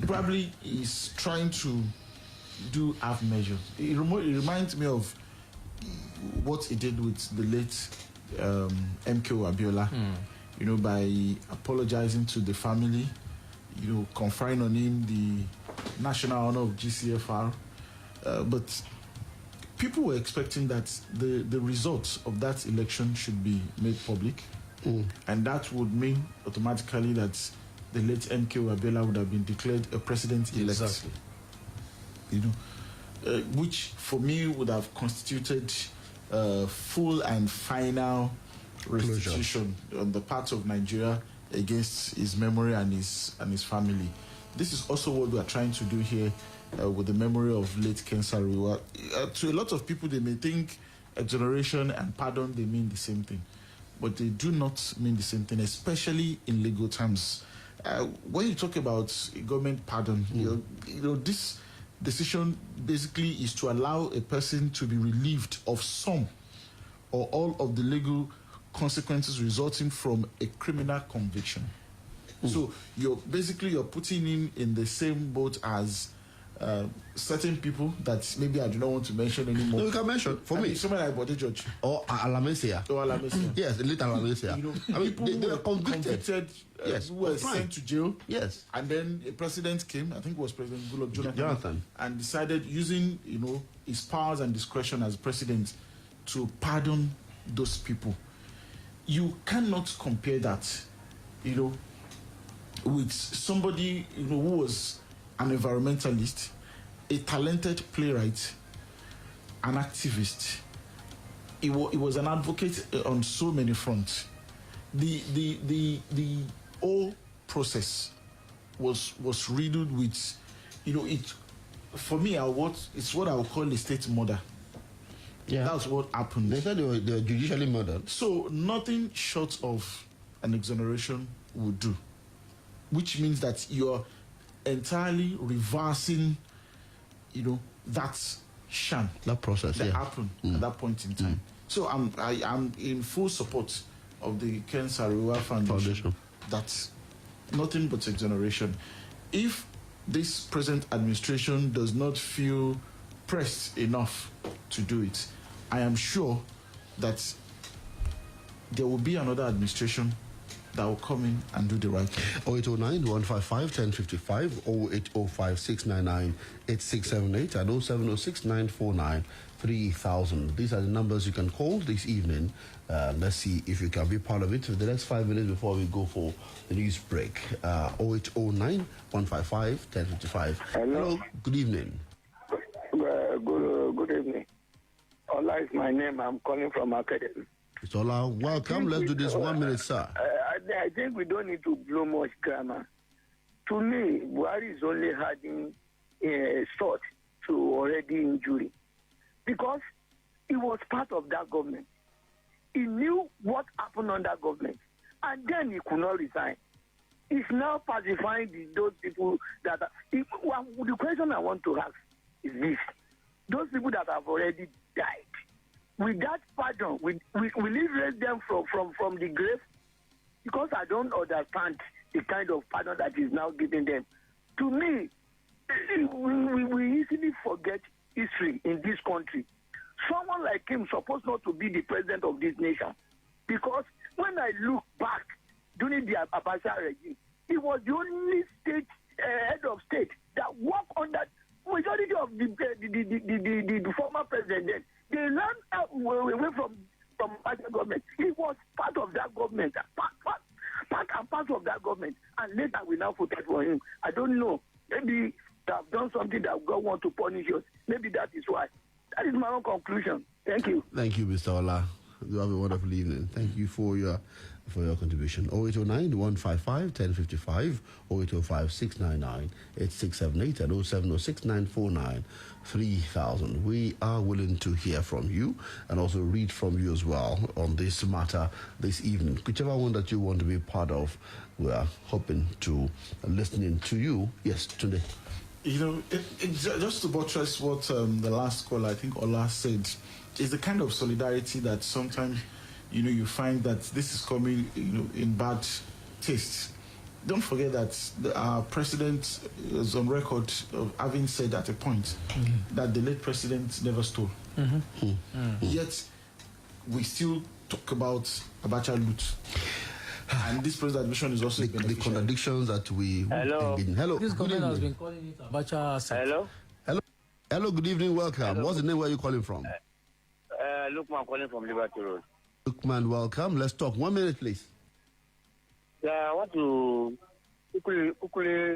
probably is trying to do half measures. It reminds me of what he did with the late MKO Abiola, by apologizing to the family, conferring on him the national honor of GCFR. But people were expecting that the results of that election should be made public, and that would mean automatically that the late MKO Abiola would have been declared a president-elect. Exactly. Which for me would have constituted full and final restitution on the part of Nigeria against his memory and his family. This is also what we are trying to do here with the memory of late Ken Saro-Wiwa. To a lot of people, they may think exoneration and pardon, they mean the same thing. But they do not mean the same thing, especially in legal terms. When you talk about government pardon, this decision basically is to allow a person to be relieved of some or all of the legal consequences resulting from a criminal conviction. So you're putting him in the same boat as certain people that maybe I do not want to mention anymore. No, you can mention for me. Someone like Bode George or Alamesia. Yes, the late Alamesia. People they were convicted. Yes, who were sent to jail. Yes, and then a president came. I think it was President Goodluck Jonathan, and decided using his powers and discretion as president to pardon those people. You cannot compare that, with somebody who was an environmentalist, a talented playwright, an activist. He was an advocate on so many fronts. The whole process was riddled with, it. For me, it's what I would call a state murder. Yeah, that's what happened. They said they were judicially murdered. So nothing short of an exoneration would do, which means that you're entirely reversing, that sham, that process that happened at that point in time. So I'm in full support of the Ken Saro-Wiwa Foundation. That's nothing but exoneration. If this present administration does not feel pressed enough to do it, I am sure that there will be another administration that will come in and do the right thing. 0809-155-1055, 0805-699-8678, and 0706-949-3000. These are the numbers you can call this evening. Let's see if you can be part of it for the next 5 minutes before we go for the news break. 0809-155-1055. Hello, good evening. Good evening. Ola is my name. I'm calling from Academy. It's Ola. Welcome. Let's do this 1 minute, sir. I think we don't need to blow much grammar. To me, Buhari is only adding salt to already injury, because he was part of that government. He knew what happened on that government, and then he could not resign. He's now pacifying those people that are... the question I want to ask is this. Those people that have already died, with that pardon, will he raise them from the grave? Because I don't understand the kind of pardon that is now giving them. To me, we easily forget history in this country. Someone like him is supposed not to be the president of this nation. Because when I look back during the Abacha regime, he was the only head of state that worked on that. Majority of the former president, they ran away from Abacha government. He was part of that government, part and part of that government, and later we now voted for him. I don't know. Maybe they have done something that God wants to punish us. Maybe that own conclusion. Thank you. Thank you, Mr. Ola. You have a wonderful evening. Thank you for your contribution. 0809 155 1055, 0805 699 8678, and 0706 949 3000. We are willing to hear from you and also read from you as well on this matter this evening. Whichever one that you want to be part of, we are hoping to listening to you. Yes, Tunde. You know, just to buttress what the last caller, I think Ola said, is the kind of solidarity that sometimes, you know, you find that this is coming, you know, in bad taste. Don't forget that our president is on record of having said at a point that the late president never stole. Yet, we still talk about Abacha loot. And this president's admission is also the contradictions that we Hello. Hello. This government has been calling it Abacha asset. Hello, good evening, welcome. What's the name, where are you calling from? Lukman calling from Liberty Road. Lukman, welcome. Let's talk. 1 minute, please. I want to quickly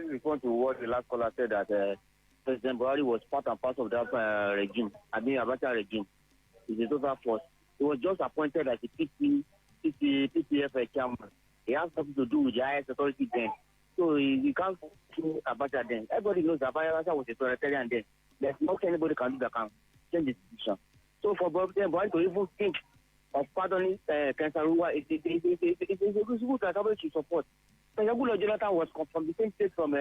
respond to what the last caller said, that President Buhari was part and parcel of that regime, Abacha regime. It's a total force. He was just appointed as a PPF chairman. He has something to do with the highest authority then. So he can't do Abacha then. Everybody knows that Abacha was a authoritarian then. There's nothing anybody can do that can change the decision. So for President Buhari to even think of pardoning Kensaruwa, it's a good that everybody should support. Yagulo Jonathan was from the same state from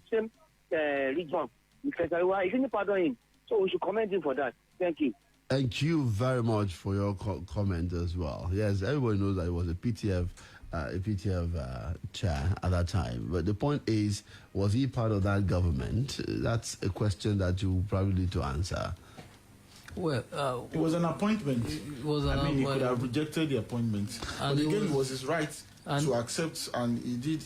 same region with Kensaruwa. He didn't pardon him. So we should commend him for that. Thank you. Thank you very much for your comment as well. Yes, everybody knows that it was a PTF chair at that time. But the point is, was he part of that government? That's a question that you probably need to answer. Well, it was an appointment. He could have rejected the appointment. But again, it was his right to accept, and he did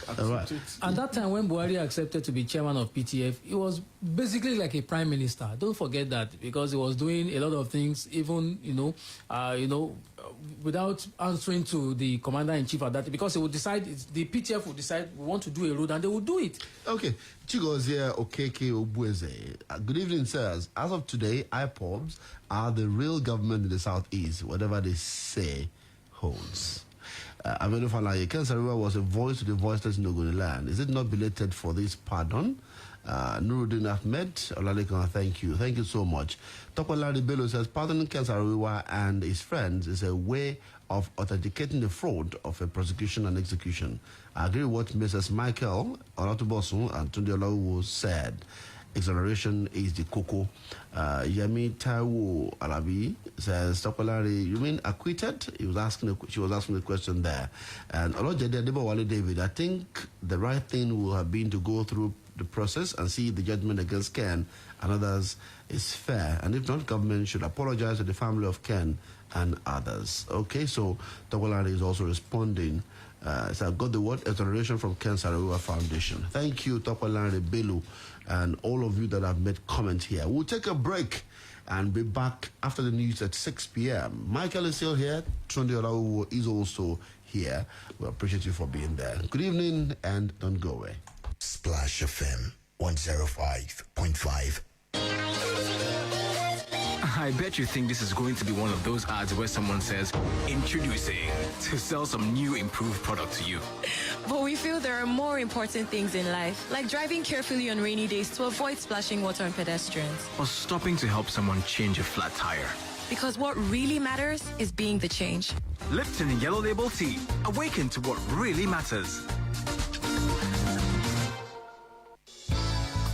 accept it. At that time, when Buhari accepted to be chairman of PTF, he was basically like a prime minister. Don't forget that, because he was doing a lot of things, even without answering to the commander-in-chief at that, because he would decide, the PTF would decide we want to do a road, and they would do it. Okay. Chigozie Okeke Obueze. Good evening, sirs. As of today, IPOBs are the real government in the southeast. Whatever they say holds. Aminu Falaye, Kensaruwa was a voice to the voiceless in Ogoniland. Is it not belated for this pardon? Nuruddin Ahmed, Olalekon, thank you. Thank you so much. Topolari Bello says, pardoning Kensaruwa and his friends is a way of authenticating the fraud of a prosecution and execution. I agree with what Mrs. Michael Olatunbosun and Tunde Olawuwo said. Exoneration is the cocoa. Yemi Taiwo Alabi says, Topolari, you mean acquitted? She was asking the question there. And Olojede Adebowale David, I think the right thing will have been to go through the process and see the judgment against Ken and others is fair. And if not, government should apologize to the family of Ken and others. Okay, so Topolari is also responding. So I got the word exoneration from Ken Saruwa Foundation. Thank you, Topolari Belu, and all of you that have made comment here. We'll take a break and be back after the news at 6 p.m. Michael is still here. Tunde Olawuwo is also here. We appreciate you for being there. Good evening, and don't go away. Splash FM 105.5. I bet you think this is going to be one of those ads where someone says, introducing, to sell some new improved product to you. But we feel there are more important things in life, like driving carefully on rainy days to avoid splashing water on pedestrians. Or stopping to help someone change a flat tire. Because what really matters is being the change. Lipton Yellow Label Tea. Awaken to what really matters.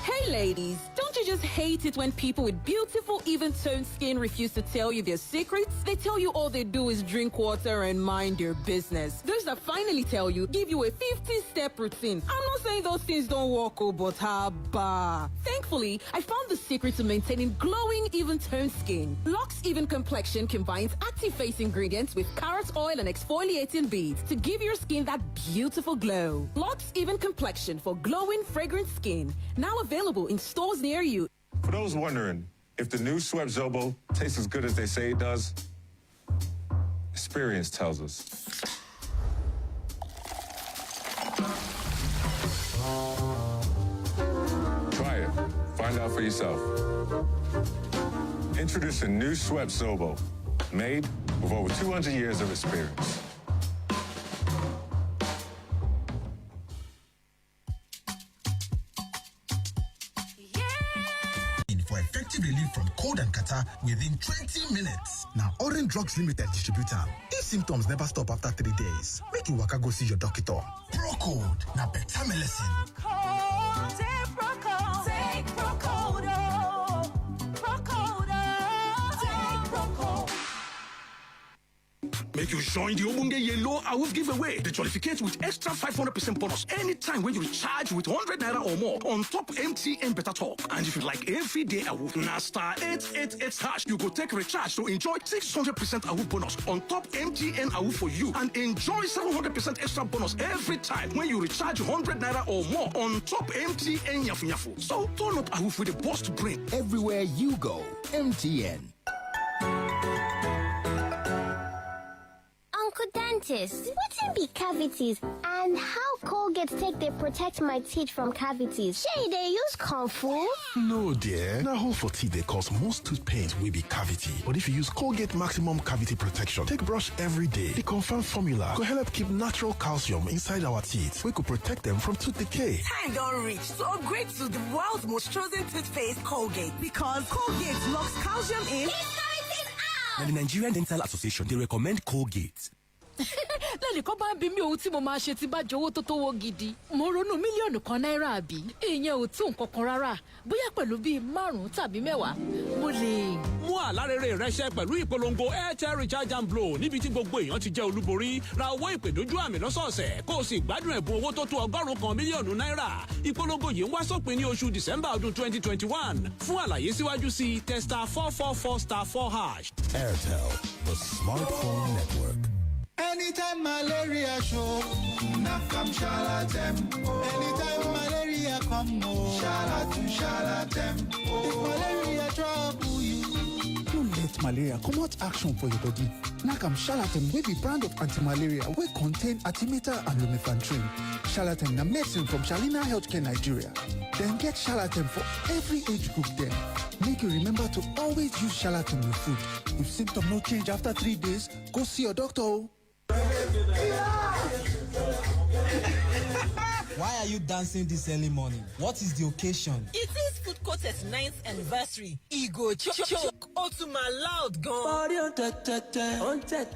Hey ladies, don't you just hate it when people with beautiful, even-toned skin refuse to tell you their secrets? They tell you all they do is drink water and mind their business. Those that finally tell you, give you a 50-step routine. I'm not saying those things don't work, but haba. Thankfully, I found the secret to maintaining glowing, even-toned skin. Lux Even Complexion combines active face ingredients with carrot oil and exfoliating beads to give your skin that beautiful glow. Lux Even Complexion for glowing, fragrant skin. Now available in stores near you. For those wondering if the new Schweppes Zobo tastes as good as they say it does, experience tells us. Try it. Find out for yourself. Introducing new Schweppes Zobo, made with over 200 years of experience. For effective relief from cold and catarrh within 20 minutes. Now, Orange Drugs Limited distributor. If symptoms never stop after 3 days, make you waka go see your doctor. Procode, now better medicine. Take Procode. Take Procode. Procode. Take Procode. Make you join the Obunge Yellow Awoof giveaway. The jollificate with extra 500% bonus anytime when you recharge with 100 naira or more on top MTN Better Talk. And if you like everyday Awoof, na star 888 hash, you go take recharge to enjoy 600% Awoof bonus on top MTN Awoof for you and enjoy 700% extra bonus every time when you recharge 100 naira or more on top MTN Yafu Yafu. So turn up Awoof with a boost brain. Everywhere you go, MTN. Uncle Dentist, what can be cavities and how Colgate take they protect my teeth from cavities? Shey, they use Kung Fu? No, dear. Now, hole for teeth they cause most tooth pains will be cavity. But if you use Colgate Maximum Cavity Protection, take brush every day. The confirmed formula could help keep natural calcium inside our teeth. We could protect them from tooth decay. Time don't reach to upgrade to the world's most chosen toothpaste, Colgate. Because Colgate locks calcium in. And the Nigerian Dental Association, they recommend Colgate. lẹ́nìkan bá ń bi mí ohun tí mo máa ṣe tí bá jowó tó tówó gidi mo ronú mílíọ̀nù kan náírà àbí ìyẹn ò tó nǹkan kan rárá bóyá pẹ̀lú bíi 5 tàbí 10 mo lè. mú àlárẹ̀rẹ̀ rẹ́ṣẹ́ pẹ̀lú ìpolongo airtel recharge and blow níbi tí gbogbo èèyàn ti jẹ́ olúborí ra owó ìpè dójú àmì lọ́sọ̀ọ̀sẹ̀ kó o sì gbádùn ẹ̀bùn owó tó tó 100 mílíọ̀nù náírà ìpolongo yìí ń wá sópin ní oṣù December ọdún 2021 fún àlàyé síwájú sí testa 444*4#. Airtel, the smartphone network. Anytime malaria show, Nakam Shalatem. Anytime malaria come, Shalatem. If malaria trouble you, don't let malaria come out action for your body. Nakam Shalatem will be brand of anti-malaria will contain Artemether and lumefantrine. Shalatem na medicine from Shalina Healthcare Nigeria. Then get Shalatem for every age group then. Make you remember to always use Shalatem with food. If symptoms no change after 3 days, go see your doctor. Why are you dancing this early morning? What is the occasion? It is Food Court's 9th anniversary. Ego choke. Otuma loud gone.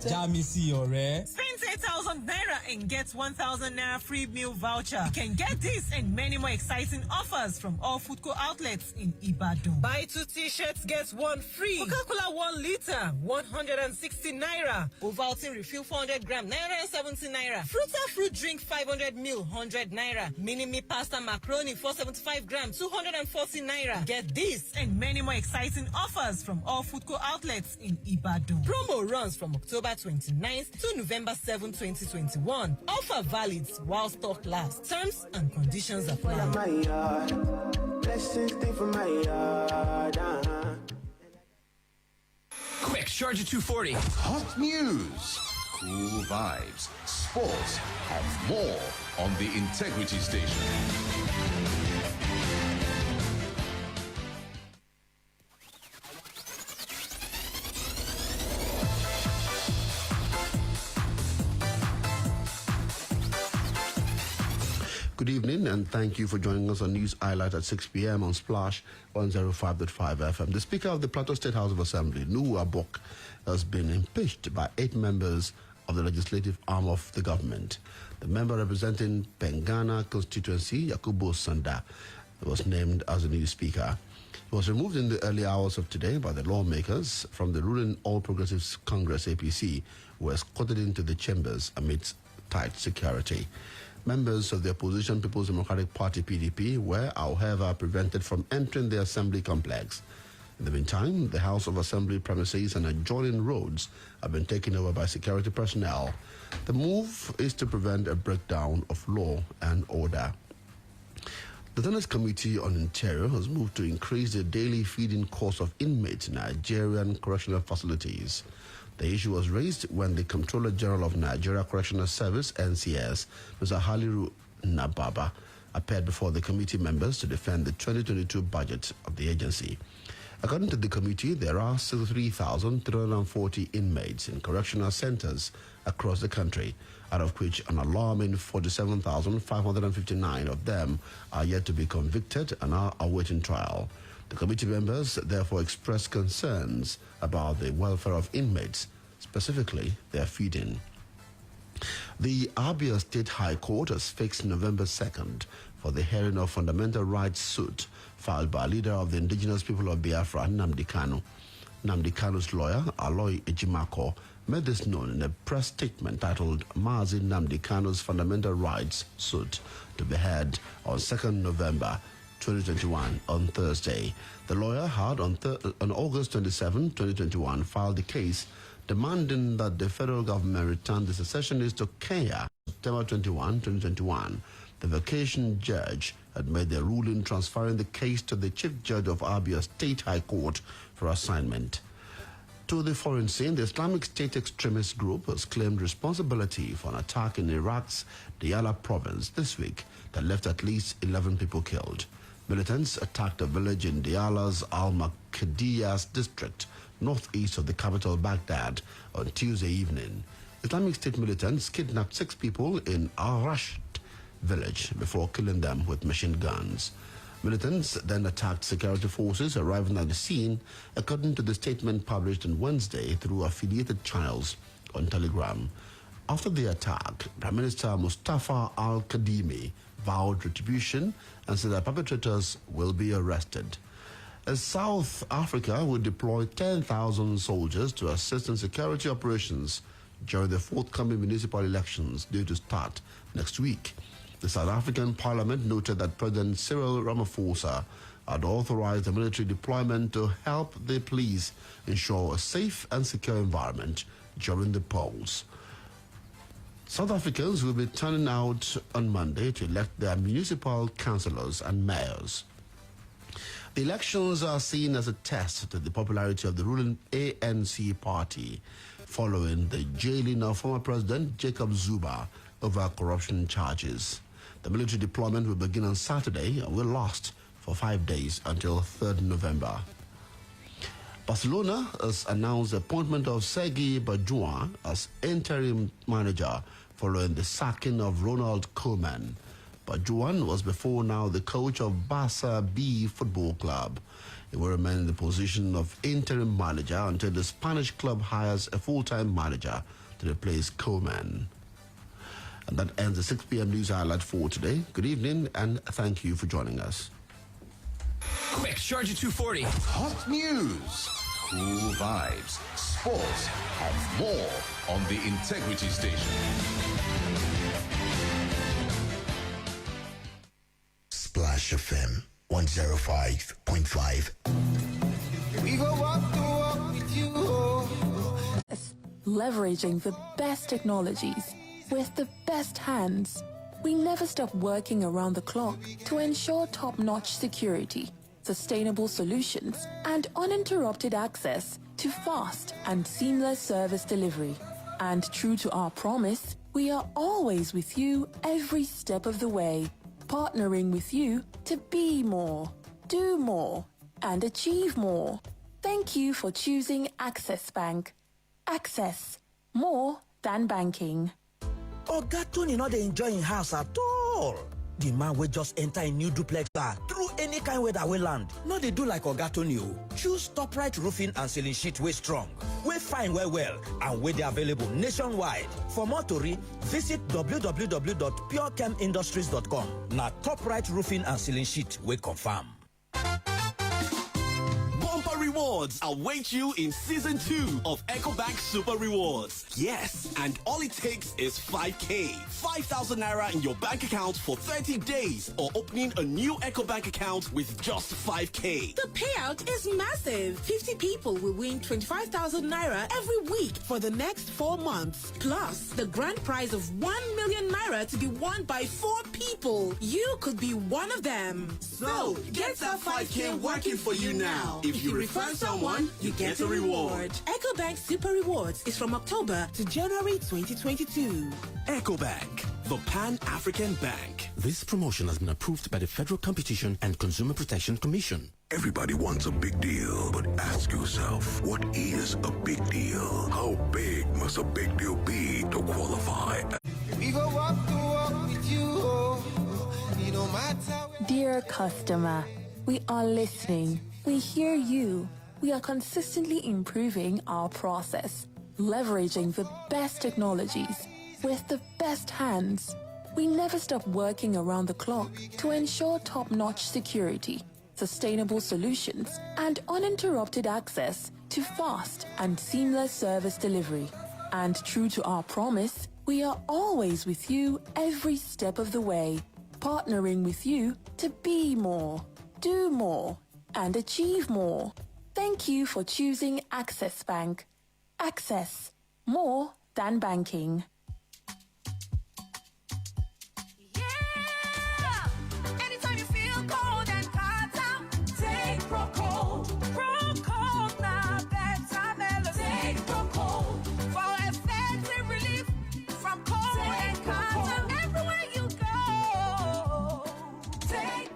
Jamisi, ọ̀rẹ́. Spend 8,000 naira and get 1,000 naira free meal voucher. You can get this and many more exciting offers from all Food Court outlets in Ibadan. Buy 2 t-shirts, get 1 free. Coca-Cola 1 liter, 160 naira. Ovaltine refill 400 gram, 970 naira. Fruta fruit drink 500 ml, 100 naira. Mini-me pasta macaroni 475 grams, 240 naira. Get this and many more exciting offers from all Food Court outlets in Ibadan. Promo runs from October 29th to November 7, 2021. Offer valid while stock lasts. Terms and conditions apply. Quick, Charger 240. Hot news, cool vibes, sports, and more on the Integrity Station. Good evening, and thank you for joining us on News Highlight at 6 p.m. on Splash 105.5 FM. The Speaker of the Plateau State House of Assembly, Nuhu Abok, has been impeached by 8 members of the legislative arm of the government. The member representing Pengana constituency, Yakubu Sanda, was named as the new Speaker. He was removed in the early hours of today by the lawmakers from the ruling All Progressives Congress, APC, who escorted into the chambers amidst tight security. Members of the opposition People's Democratic Party, PDP, were, however, prevented from entering the assembly complex. In the meantime, the House of Assembly premises and adjoining roads have been taken over by security personnel. The move is to prevent a breakdown of law and order. The Tenants Committee on Interior has moved to increase the daily feeding cost of inmates in Nigerian correctional facilities. The issue was raised when the Comptroller General of Nigeria Correctional Service, NCS, Mr. Haliru Nababa, appeared before the committee members to defend the 2022 budget of the agency. According to the committee, there are 63,340 inmates in correctional centers across the country, out of which an alarming 47,559 of them are yet to be convicted and are awaiting trial. The committee members therefore expressed concerns about the welfare of inmates, specifically their feeding. The Abia State High Court has fixed November 2nd for the hearing of fundamental rights suit filed by a leader of the indigenous people of Biafra, Nnamdi Kanu. Nnamdi Kanu's lawyer, Aloy Ejimako, made this known in a press statement titled Mazi Nnamdi Kanu's Fundamental Rights Suit to be heard on 2nd November 2021 on Thursday. The lawyer had on August 27, 2021 filed the case demanding that the federal government return the secessionists to Kenya September 21, 2021. The vacation judge had made the ruling transferring the case to the Chief Judge of Abia State High Court for assignment. To the foreign scene, the Islamic State extremist group has claimed responsibility for an attack in Iraq's Diyala province this week that left at least 11 people killed. Militants attacked a village in Diyala's Al-Makdiyas district, northeast of the capital Baghdad, on Tuesday evening. Islamic State militants kidnapped 6 people in Al-Rashid village before killing them with machine guns. Militants then attacked security forces arriving at the scene, according to the statement published on Wednesday through affiliated channels on Telegram. After the attack, Prime Minister Mustafa Al-Kadhimi vowed retribution and said that perpetrators will be arrested. As South Africa will deploy 10,000 soldiers to assist in security operations during the forthcoming municipal elections due to start next week. The South African Parliament noted that President Cyril Ramaphosa had authorized the military deployment to help the police ensure a safe and secure environment during the polls. South Africans will be turning out on Monday to elect their municipal councillors and mayors. The elections are seen as a test to the popularity of the ruling ANC party following the jailing of former President Jacob Zuma over corruption charges. The military deployment will begin on Saturday and will last for 5 days until 3rd November. Barcelona has announced the appointment of Sergi Barjuan as interim manager following the sacking of Ronald Koeman. Barjuan was before now the coach of Barca B Football Club. He will remain in the position of interim manager until the Spanish club hires a full-time manager to replace Koeman. And that ends the 6 p.m. news highlight for today. Good evening and thank you for joining us. Quick, Charger 240. Hot news, cool vibes, sports, and more on the Integrity Station. Splash FM 105.5. We go walk the walk with you. Leveraging the best technologies with the best hands. We never stop working around the clock to ensure top-notch security, sustainable solutions, and uninterrupted access to fast and seamless service delivery. And true to our promise, we are always with you every step of the way, partnering with you to be more, do more, and achieve more. Thank you for choosing Access Bank. Access, more than banking. Oga Tony not enjoy in house at all. The man will just enter a new duplex car through any kind weather we land. No, they do like Oga Tony. Choose Top-Right Roofing and Ceiling Sheet way strong, way fine, well, and way they available nationwide. For more tori, visit www.pureChemIndustries.com. Now Top-Right Roofing and Ceiling Sheet way confirm. Rewards await you in Season 2 of EcoBank Super Rewards. Yes, and all it takes is 5K. 5,000 Naira in your bank account for 30 days or opening a new EcoBank account with just 5K. The payout is massive. 50 people will win 25,000 Naira every week for the next 4 months. Plus, the grand prize of 1 million Naira to be won by 4 people. You could be one of them. So, get that 5K working for you now. If you refer someone, you get a reward. EcoBank Super Rewards is from October to January 2022. EcoBank. the Pan-African Bank. This promotion has been approved by the Federal Competition and Consumer Protection Commission. Everybody wants a big deal, but ask yourself, what is a big deal? How big must a big deal be to qualify? We go walk the walk with you, no matter. Dear customer, we are listening. We hear you. We are consistently improving our process, leveraging the best technologies with the best hands. We never stop working around the clock to ensure top-notch security, sustainable solutions, and uninterrupted access to fast and seamless service delivery. And true to our promise, we are always with you every step of the way, partnering with you to be more, do more, and achieve more. Thank you for choosing Access Bank. Access, more than banking. Anytime you feel cold and cut out, take Procold. Procold now better melody. Take Procold for effective relief from cold and cut out. Everywhere you go, take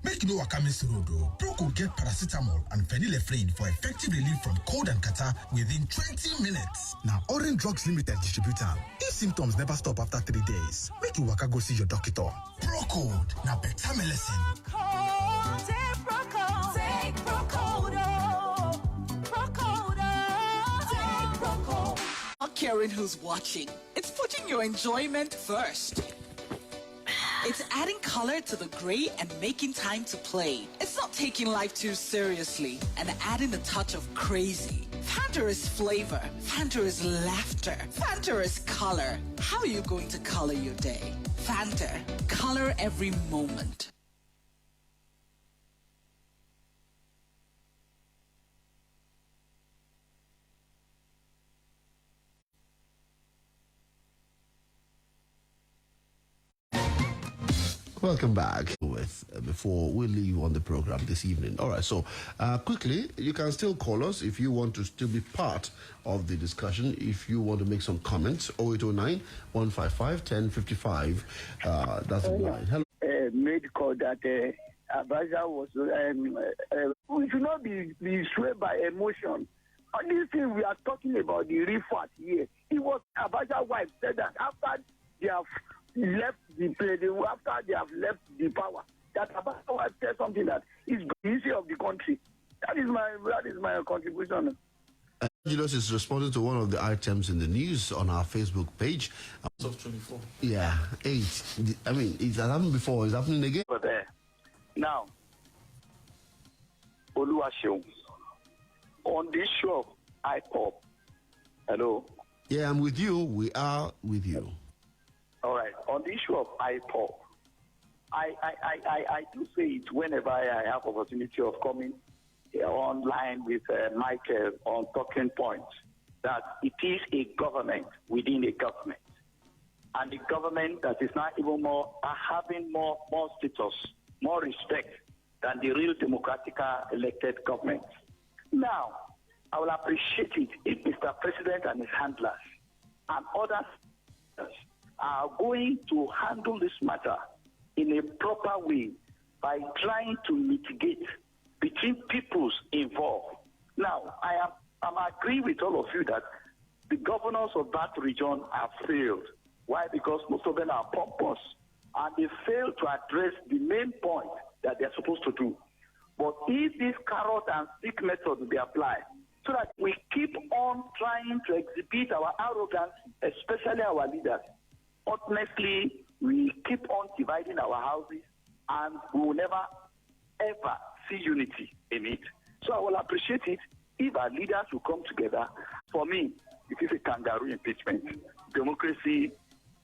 Make you know what comes through. Procold get paracetamol and phenylephrine for effective relief from cold and catarrh within 20 minutes. Now, Orange Drugs Limited distributor. If symptoms never stop after 3 days, make you waka go see your doctor. Procold, now better medicine. Take Procold. Take Procold. Procold. Take Procold. Not caring who's watching. It's putting your enjoyment first. It's adding color to the gray and making time to play. It's not taking life too seriously and adding a touch of crazy. Fanta is flavor. Fanta is laughter. Fanta is color. How are you going to color your day? Fanta. Color every moment. Welcome back. Before we leave on the program this evening. All right, so quickly, you can still call us if you want to still be part of the discussion. If you want to make some comments, 0809-155-1055. That's the line. Hello. Made call that Abacha was. We should not be swayed by emotion. On this thing we are talking about the refat here. It was Abacha's wife said that after they have left the place, after they have left the power, that Abacha wife said something that is the issue of the country. That is my contribution. Julius is responding to one of the items in the news on our Facebook page. Of 24. Yeah, 8. I mean, it has happened before. It's happening again. But now, Oluwaseun, on this show, IPOP. Hello. Yeah, I'm with you. We are with you. All right. On the issue of IPOP, I do say it whenever I have opportunity of coming online with Michael on talking points, that it is a government within a government. And the government that is now even more having more status, more respect than the real democratic elected government. Now, I will appreciate it if Mr. President and his handlers and others are going to handle this matter in a proper way by trying to mitigate between peoples involved. Now, I'm agree with all of you that the governors of that region have failed. Why? Because most of them are pompous and they fail to address the main point that they're supposed to do. But if this carrot and stick method will be applied, so that we keep on trying to exhibit our arrogance, especially our leaders, ultimately we keep on dividing our houses and we will never ever see unity in it. So I will appreciate it if our leaders will come together. For me, it is a kangaroo impeachment. Democracy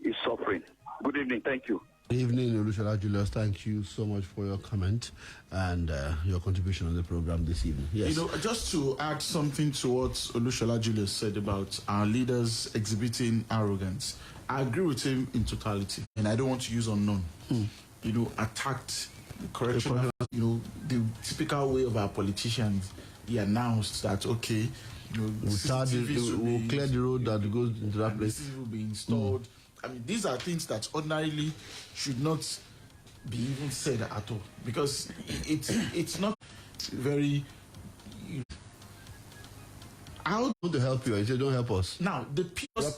is suffering. Good evening. Thank you. Good evening, Oluwaseun Julius. Thank you so much for your comment and your contribution on the program this evening. Yes. You know, just to add something to what Oluwaseun Julius said about our leaders exhibiting arrogance, I agree with him in totality, and I don't want to use unknown. You know, attacked correction. You know, the typical way of our politicians. He announced that we'll clear the road that goes into that place. Will be installed. I mean, these are things that ordinarily should not be even said at all, because it's not very. How to help you? I say, don't help us. Now, the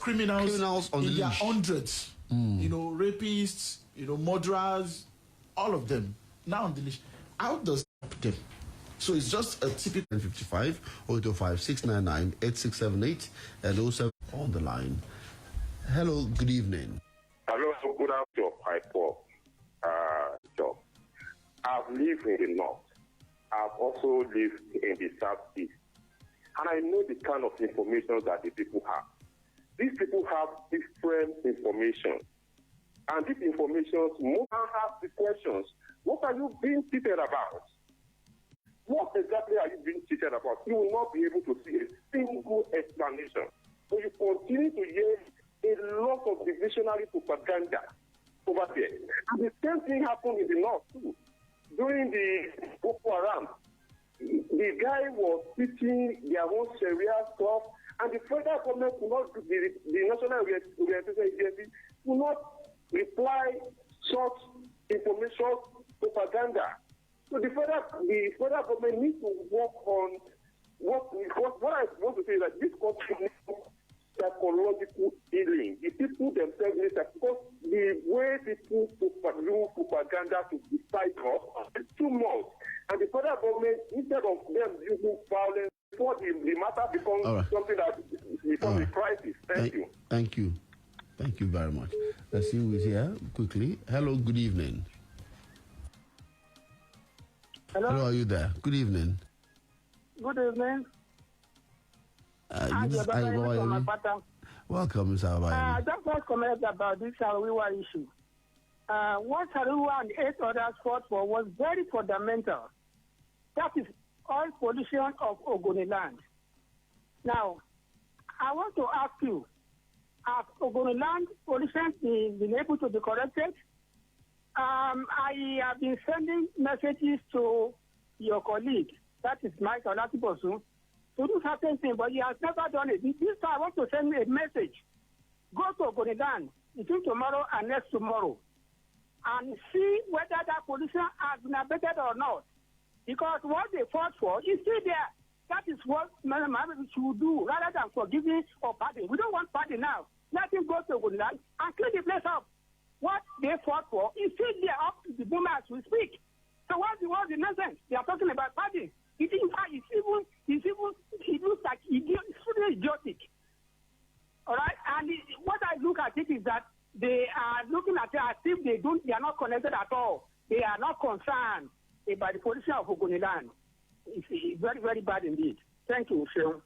criminals on in the their leash. hundreds, rapists, murderers, all of them, now on the leash. How does it help them? So it's just a typical 55 025 699 8678 and 07 on the line. Hello, good evening. Hello, good afternoon, Job. I've lived in the north. I've also lived in the southeast. And I know the kind of information that the people have. These people have different information. And these information, most have the questions. What are you being cheated about? What exactly are you being cheated about? You will not be able to see a single explanation. So you continue to hear a lot of divisionary propaganda over there. And the same thing happened in the north too. During the Boko Haram, the guy was teaching their own Sharia stuff, and the federal government could not, the National Orientation Agency could not reply such information propaganda. So the federal government needs to work on what I want to say is that this country needs psychological healing. The people themselves need that, because the way people do propaganda to decide us is too much. And the federal government, instead of them using violence, before the matter becomes something that becomes a crisis. Thank you. Thank you. Thank you very much. Let's see who is here quickly. Hello, good evening. Hello, are you there? Good evening. Good evening. Welcome, Mr. Abayemi. I just want to comment about this Ariwa issue. What Ariwa and 8 others fought for was very fundamental. That is oil pollution of Ogoniland. Now, I want to ask you, has Ogoniland pollution been able to be corrected? I have been sending messages to your colleague, that is Mike Olatunbosun, to do certain things, but he has never done it. This time I want to send a message. Go to Ogoniland between tomorrow and next tomorrow and see whether that pollution has been abated or not. Because what they fought for is still there. That is what we should do rather than forgiving or pardon. We don't want pardon now. Let him go to Ogoniland and clean the place up. What they fought for is still there up to the moment as we speak. So what's the nonsense? They are talking about pardon. It looks like it's really idiotic. All right? And what I look at it is that they are looking at it as if they are not connected at all. They are not concerned about the position of Ogoniland. It's very, very bad indeed. Thank you, Sean.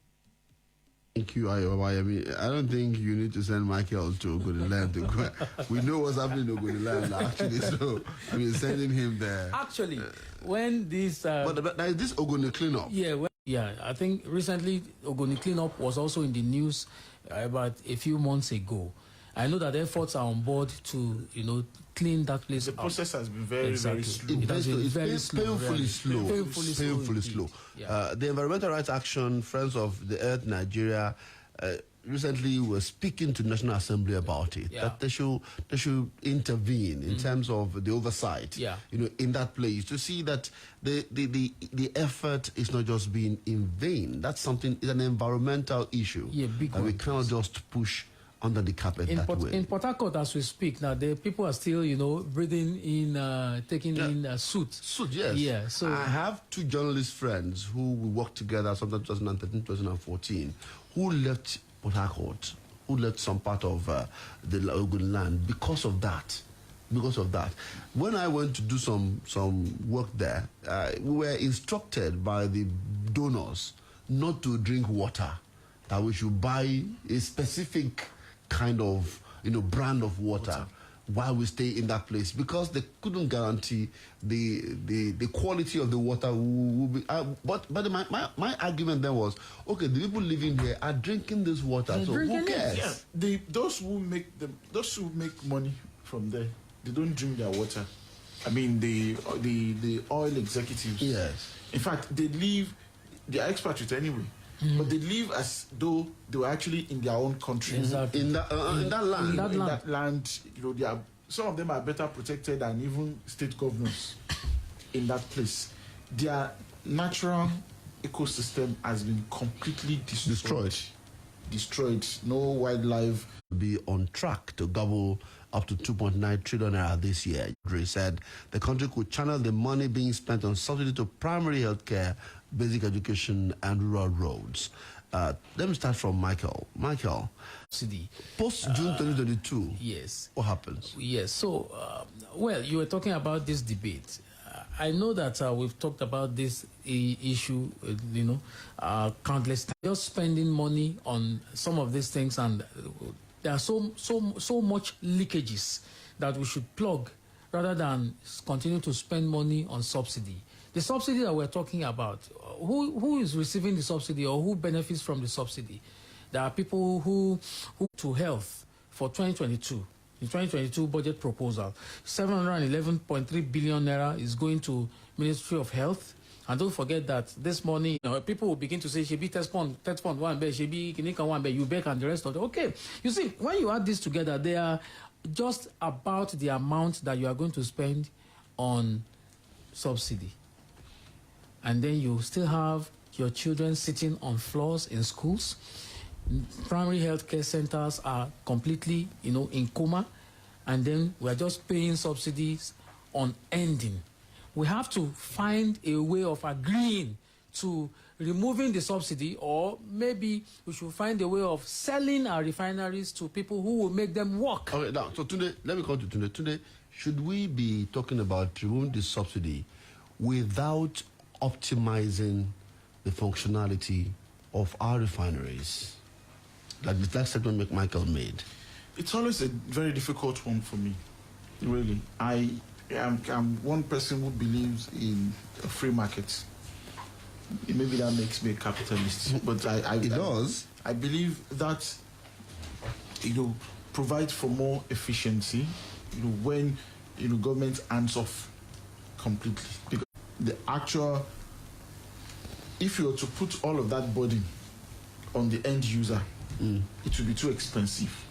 Thank you, Ayobayemi. I don't think you need to send Michael to Ogoniland. We know what's happening in Ogoniland, actually, so sending him there. Actually, when this... but there is this Ogoni cleanup. Yeah, I think recently Ogoni cleanup was also in the news about a few months ago. I know that efforts are on board to, clean that place. The process has been very, very slow. It has been very slow. Painfully slow. Yeah. The Environmental Rights Action, Friends of the Earth Nigeria, recently were speaking to National Assembly about it. That they should intervene in terms of the oversight. In that place to see that the effort is not just being in vain. That's something. It's an environmental issue. Big and we cannot just push under the carpet that way. In Port Harcourt, as we speak now, the people are still, breathing in, taking in soot. Soot, yes. Yeah. So I have 2 journalist friends who we worked together sometime 2013, 2014, who left Port Harcourt, who left some part of the Ogoniland because of that. When I went to do some work there, we were instructed by the donors not to drink water, that we should buy a specific kind of brand of water while we stay in that place, because they couldn't guarantee the quality of the water will be. But my argument then was, okay, the people living here are drinking this water, so who cares? Yeah, those who make money from there, they don't drink their water. I mean, the oil executives. Yes. In fact, they leave. They are expatriates anyway. but they live as though they were actually in their own country. Exactly. In that land. In that land, they are, some of them are better protected than even state governors in that place. Their natural ecosystem has been completely destroyed. No wildlife. Be on track to gobble up to 2.9 trillion naira this year. Dre said the country could channel the money being spent on subsidy to primary health care, basic education, and rural roads. Let me start from Michael. Michael, post June 2022. Yes. What happens? Yes. So, well, you were talking about this debate. I know that we've talked about this issue, countless times. Just spending money on some of these things, and there are so much leakages that we should plug rather than continue to spend money on subsidy. The subsidy that we're talking about, who is receiving the subsidy or who benefits from the subsidy? There are people who to health for 2022. The 2022 budget proposal, 711.3 billion naira is going to Ministry of Health. And don't forget that this morning, people will begin to say, Shebi test fund one bed, Shebi Kinika one bed, UBEC and the rest of it. Okay, you see, when you add this together, they are just about the amount that you are going to spend on subsidy. And then you still have your children sitting on floors in schools. Primary health care centers are completely, in coma, and then we're just paying subsidies on ending. We have to find a way of agreeing to removing the subsidy, or maybe we should find a way of selling our refineries to people who will make them work. Okay, now, so Tunde, let me come to Tunde. Tunde, should we be talking about removing the subsidy without optimizing the functionality of our refineries? Like the last segment Michael made. It's always a very difficult one for me, really. I'm one person who believes in a free market. Maybe that makes me a capitalist, but it does. I believe that provides for more efficiency. When government hands off completely, because the actual, if you were to put all of that burden on the end user, it will be too expensive.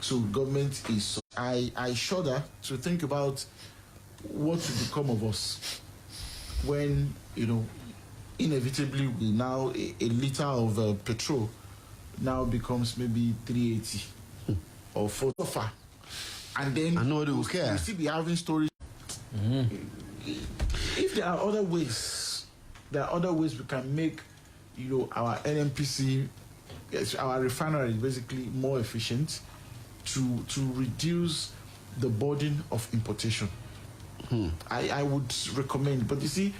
So government is, I shudder to think about what will become of us when, inevitably we now, a liter of petrol now becomes maybe 380 or 4 so far. And then nobody will care. We'll still be having storage. If there are other ways, we can make, our NNPC, our refinery basically more efficient to reduce the burden of importation. I would recommend, but you see,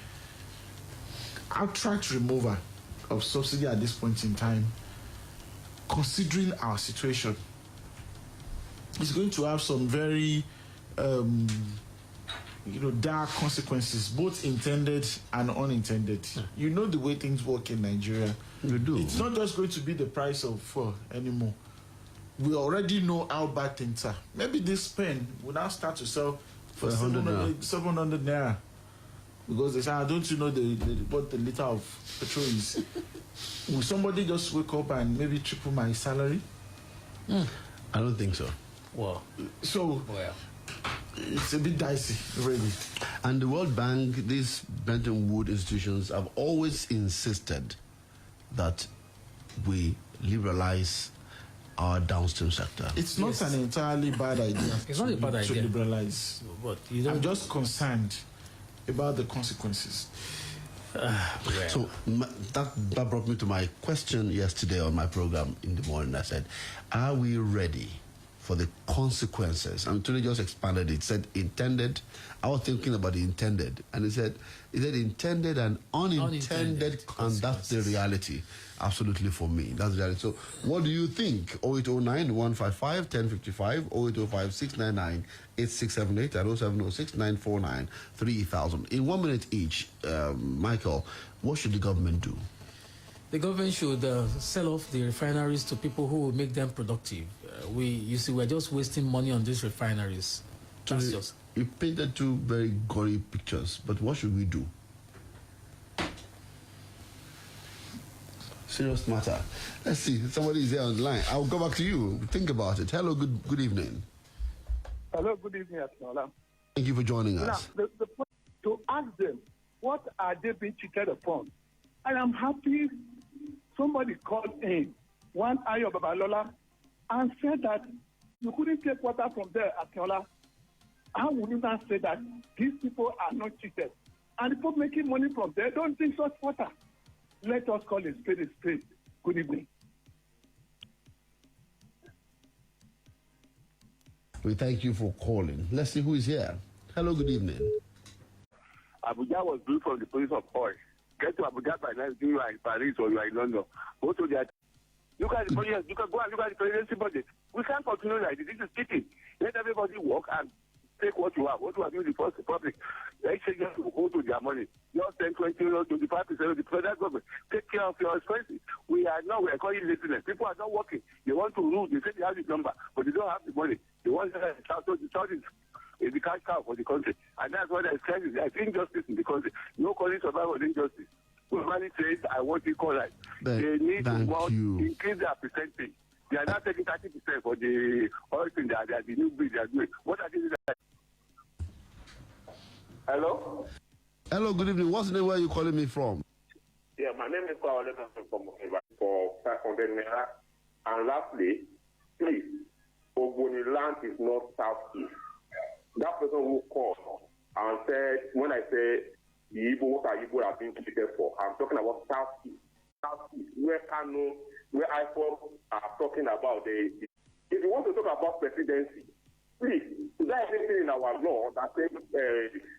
outright removal of subsidy at this point in time, considering our situation, is going to have some very dire consequences, both intended and unintended. You know the way things work in Nigeria. You do. It's not just going to be the price of fuel anymore. We already know how bad things are. Maybe this pen will now start to sell for 700 naira. Because they say, don't you know what the liter of petrol is? Will somebody just wake up and maybe triple my salary? I don't think so. Well, it's a bit dicey, really. And the World Bank, these Bretton Woods institutions have always insisted that we liberalize our downstream sector. It's not an entirely bad idea. It's not a bad idea to liberalize. But I'm just concerned about the consequences. So that brought me to my question yesterday on my program in the morning. I said, are we ready for the consequences? And Tunde just expanded it. Said intended. I was thinking about the intended, and he said intended and unintended, and that's the reality. Absolutely, for me, that's the reality. So, what do you think? 0809 155 1055, 0805 699 8678, and 0706 949 3000. In 1 minute each, Michael, what should the government do? The government should sell off the refineries to people who will make them productive. We're just wasting money on these refineries. You painted two very gory pictures, but what should we do? Serious matter. Let's see. Somebody is there on the line. I'll go back to you. Think about it. Hello, good evening. Hello, good evening, Akinola. Thank you for joining us. Now, the point to ask them, what are they being cheated upon? I am happy somebody called in, one Ayo Babalola, and said that you couldn't take water from there, Akinola. How would you not say that these people are not cheated? And people making money from there don't drink such water. Let us call it spade a spade. Good evening. We thank you for calling. Let's see who is here. Hello, good evening. Abuja was built from the police of oil. Get to Abuja by night, you are in Paris or you are in London. Go to the... Look at the budget. You can go and look at the presidency budget. We can't continue like this. This is cheating. Let everybody work and take what you have. What you have in the First Republic. Exchanges will go to their money. Just 10, 20, 25% of the federal government. Take care of your expenses. We are calling laziness. People are not working. They want to rule. They say they have the number, but they don't have the money. They want to so the South is the cash cow for the country. And that's why there's crisis. There's injustice in the country. No calling survival injustice. Somebody says, I want equal rights. They need to increase their percentage. They are not taking 30% for the oil thing that the new bill they are doing. What are they doing? Hello? Hello, good evening. What's the name where you calling me from? Yeah, my name is Olatunbosun from for 500 naira. And lastly, please, Ogoni land is not southeast. That person who called and said, when I say the Igbo, what are Igbo are being treated for? I'm talking about southeast. Southeast, where Kano, where IFO are talking about if you want to talk about presidency, please, is there anything in our law that says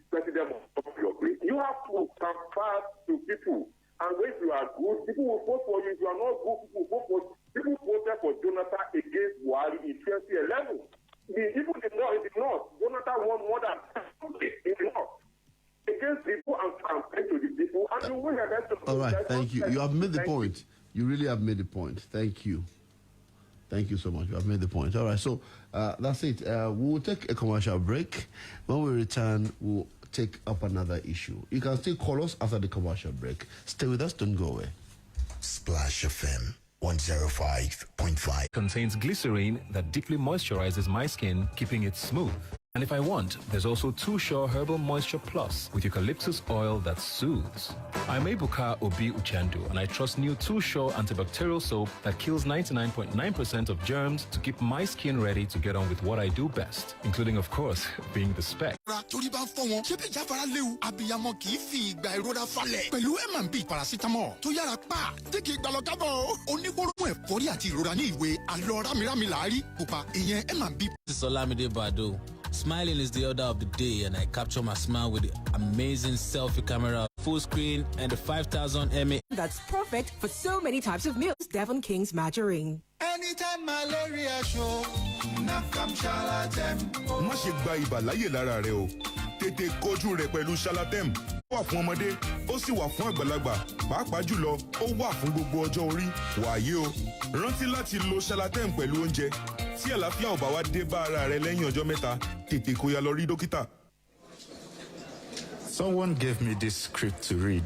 president must stop your place? You have to transfer to people. And when you are good, people will vote for you. If you are not good, people will vote for you. People voted for Jonathan against Buhari in 2011. Even in the north, Jonathan won more than in the north. Against people and campaign to the people. And you win against the All right, thank you. You have made the point. You really have made the point. Thank you. Thank you so much. You have made the point. All right, so that's it. We'll take a commercial break. When we return, we'll take up another issue. You can still call us after the commercial break. Stay with us. Don't go away. Splash FM 105.5 contains glycerine that deeply moisturizes my skin, keeping it smooth. And if I want, there's also Too Sure Herbal Moisture Plus with eucalyptus oil that soothes. I'm Ebuka Obi Uchendu, and I trust new Too Sure antibacterial soap that kills 99.9% of germs to keep my skin ready to get on with what I do best, including, of course, being the spec. torí bá ń fọ́ wọn ṣé bí ìjáfara léwu abiyamọ kì í fi ìgbà ìrora falẹ̀ pẹ̀lú M&B paracetamol tó yára pa tí kì í gbà lọ kábọ̀ onígbórógùn ẹ̀fọ́rí àti ìrora ní ìwé àlọ́ rámírámí làárí pupa ìyẹn M&B. This is Olamide Bado. Smiling is the order of the day, and I capture my smile with the amazing selfie camera, full screen, and the 5000 mAh. That's perfect for so many types of meals. Devon King's Margarine. Anytime malaria show, Nafam Shalatem. Má ṣe gba ibà láyè lára rẹ o. Tètè kojú rẹ̀ pẹ̀lú Shalatem. Ó wà fún ọmọdé, ó sì wà fún àgbàlagbà. Pàápàá jùlọ, ó wà fún gbogbo ọjọ́ orí. Wàyé o, rántí láti lo Shalatem pẹ̀lú oúnjẹ. Tí àlàáfíà ò bá wá dé bá ara rẹ lẹ́yìn ọjọ́ mẹ́ta, tètè kó ya lọ rí dókítà. Someone gave me this script to read,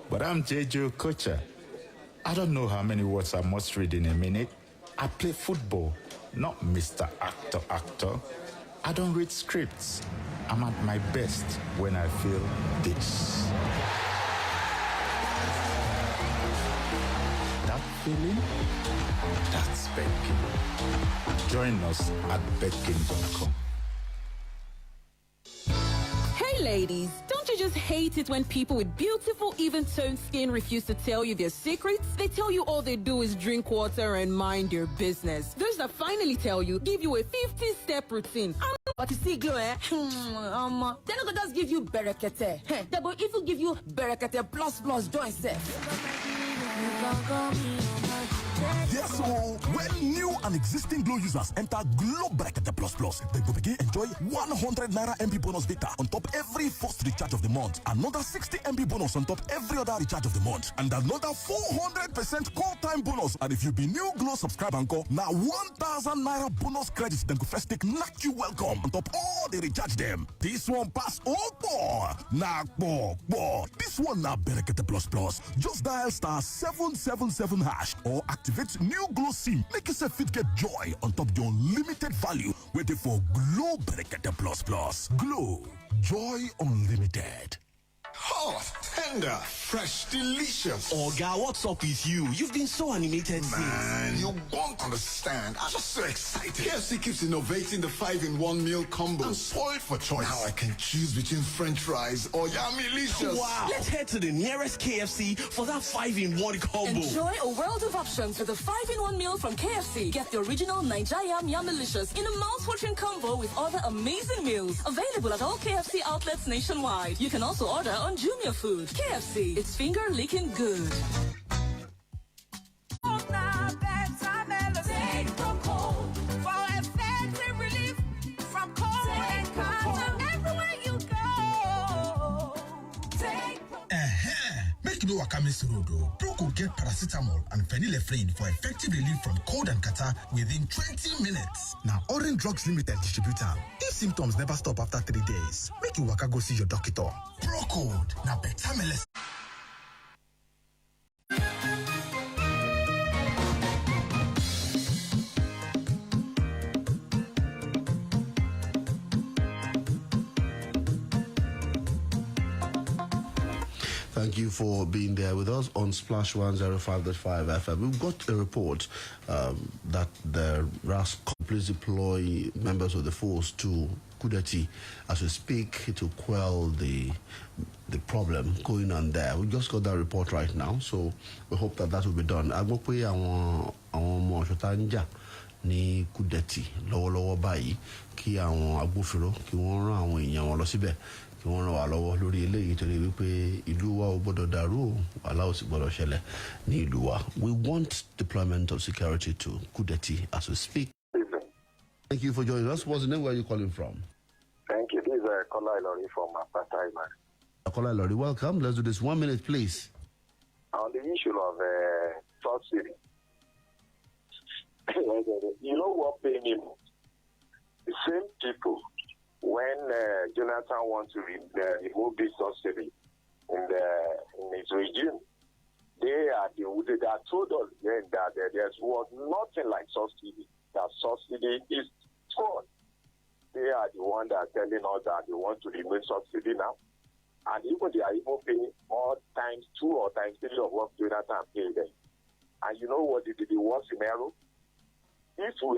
but I'm JJ Okocha. I don't know how many words I must read in a minute. I play football, not Mr. Actor. I don't read scripts. I'm at my best when I feel this. That feeling? That's Betkin. Join us at betkin.com. Hey ladies, don't you just hate it when people with beautiful, even-toned skin refuse to tell you their secrets? They tell you all they do is drink water and mind their business. Those that finally tell you, give you a 50-step routine. But you see, glow, eh? They're not gonna just give you berekete. They go even give you berekete plus joint set. Yes, so when new and existing Glow users enter Glow Bracket Plus Plus, they will begin enjoy 100 Naira MB bonus data on top every first recharge of the month, another 60 MB bonus on top every other recharge of the month, and another 400% call time bonus. And if you be new Glow subscriber and call, now 1,000 Naira bonus credits, then go first take knock you welcome on top all the recharge them. This one pass all four. Nah, boy. This one now Bracket Plus Plus. Just dial *777# or activate new Glow SIM. Make yourself fit get joy on top the unlimited value waiting for Glow Bracket Plus Plus. Glow, joy unlimited. Hot, tender, fresh, delicious. Oga, what's up with you? You've been so animated Man, since. you won't understand. I'm just so excited. KFC keeps innovating the 5-in-1 meal combo. I'm spoiled for choice. Now I can choose between French fries or Yummy-licious. Wow. Let's head to the nearest KFC for that 5-in-1 combo. Enjoy a world of options with the 5-in-1 meal from KFC. Get the original Nigeria Yummy-licious in a mouth-watering combo with other amazing meals. Available at all KFC outlets nationwide. You can also order on Jumia Food. KFC, it's finger-licking good. Make no Wakamis Road. Proco get paracetamol and phenylephrine for effective relief from cold and catarrh within 20 minutes. Now, Orange Drugs Limited distributor. If symptoms never stop after 3 days, make you waka go see your doctor. Proco, now better medicine. Thank you for being there with us on Splash 105.5 FM. We've got a report that the RAS companies deploy members of the force to Kudeti as we speak to quell the problem going on there. We just got that report right now, so we hope that will be done. Agbope àwọn ọmọ Shotanja ní Kudeti lọ́wọ́lọ́wọ́ báyìí kí àwọn agbófinró kí wọ́n rán àwọn èèyàn wọn lọ síbẹ̀. We want deployment of security to Kudeti as we speak. Thank you for joining us. What's the name? Where are you calling from? Thank you. This is Kola Ilori from Apataiman. Kola Ilori, welcome. Let's do this 1 minute, please. On the issue of subsidy, you know what pay me? The same people. When Jonathan wants to remove this subsidy in his regime, they told us then that there was nothing like subsidy. That subsidy is fraud. They are the ones that are telling us that they want to remove subsidy now. And even they are even paying more times 2 or times 3 of what Jonathan paid them. And you know what the worst scenario? If we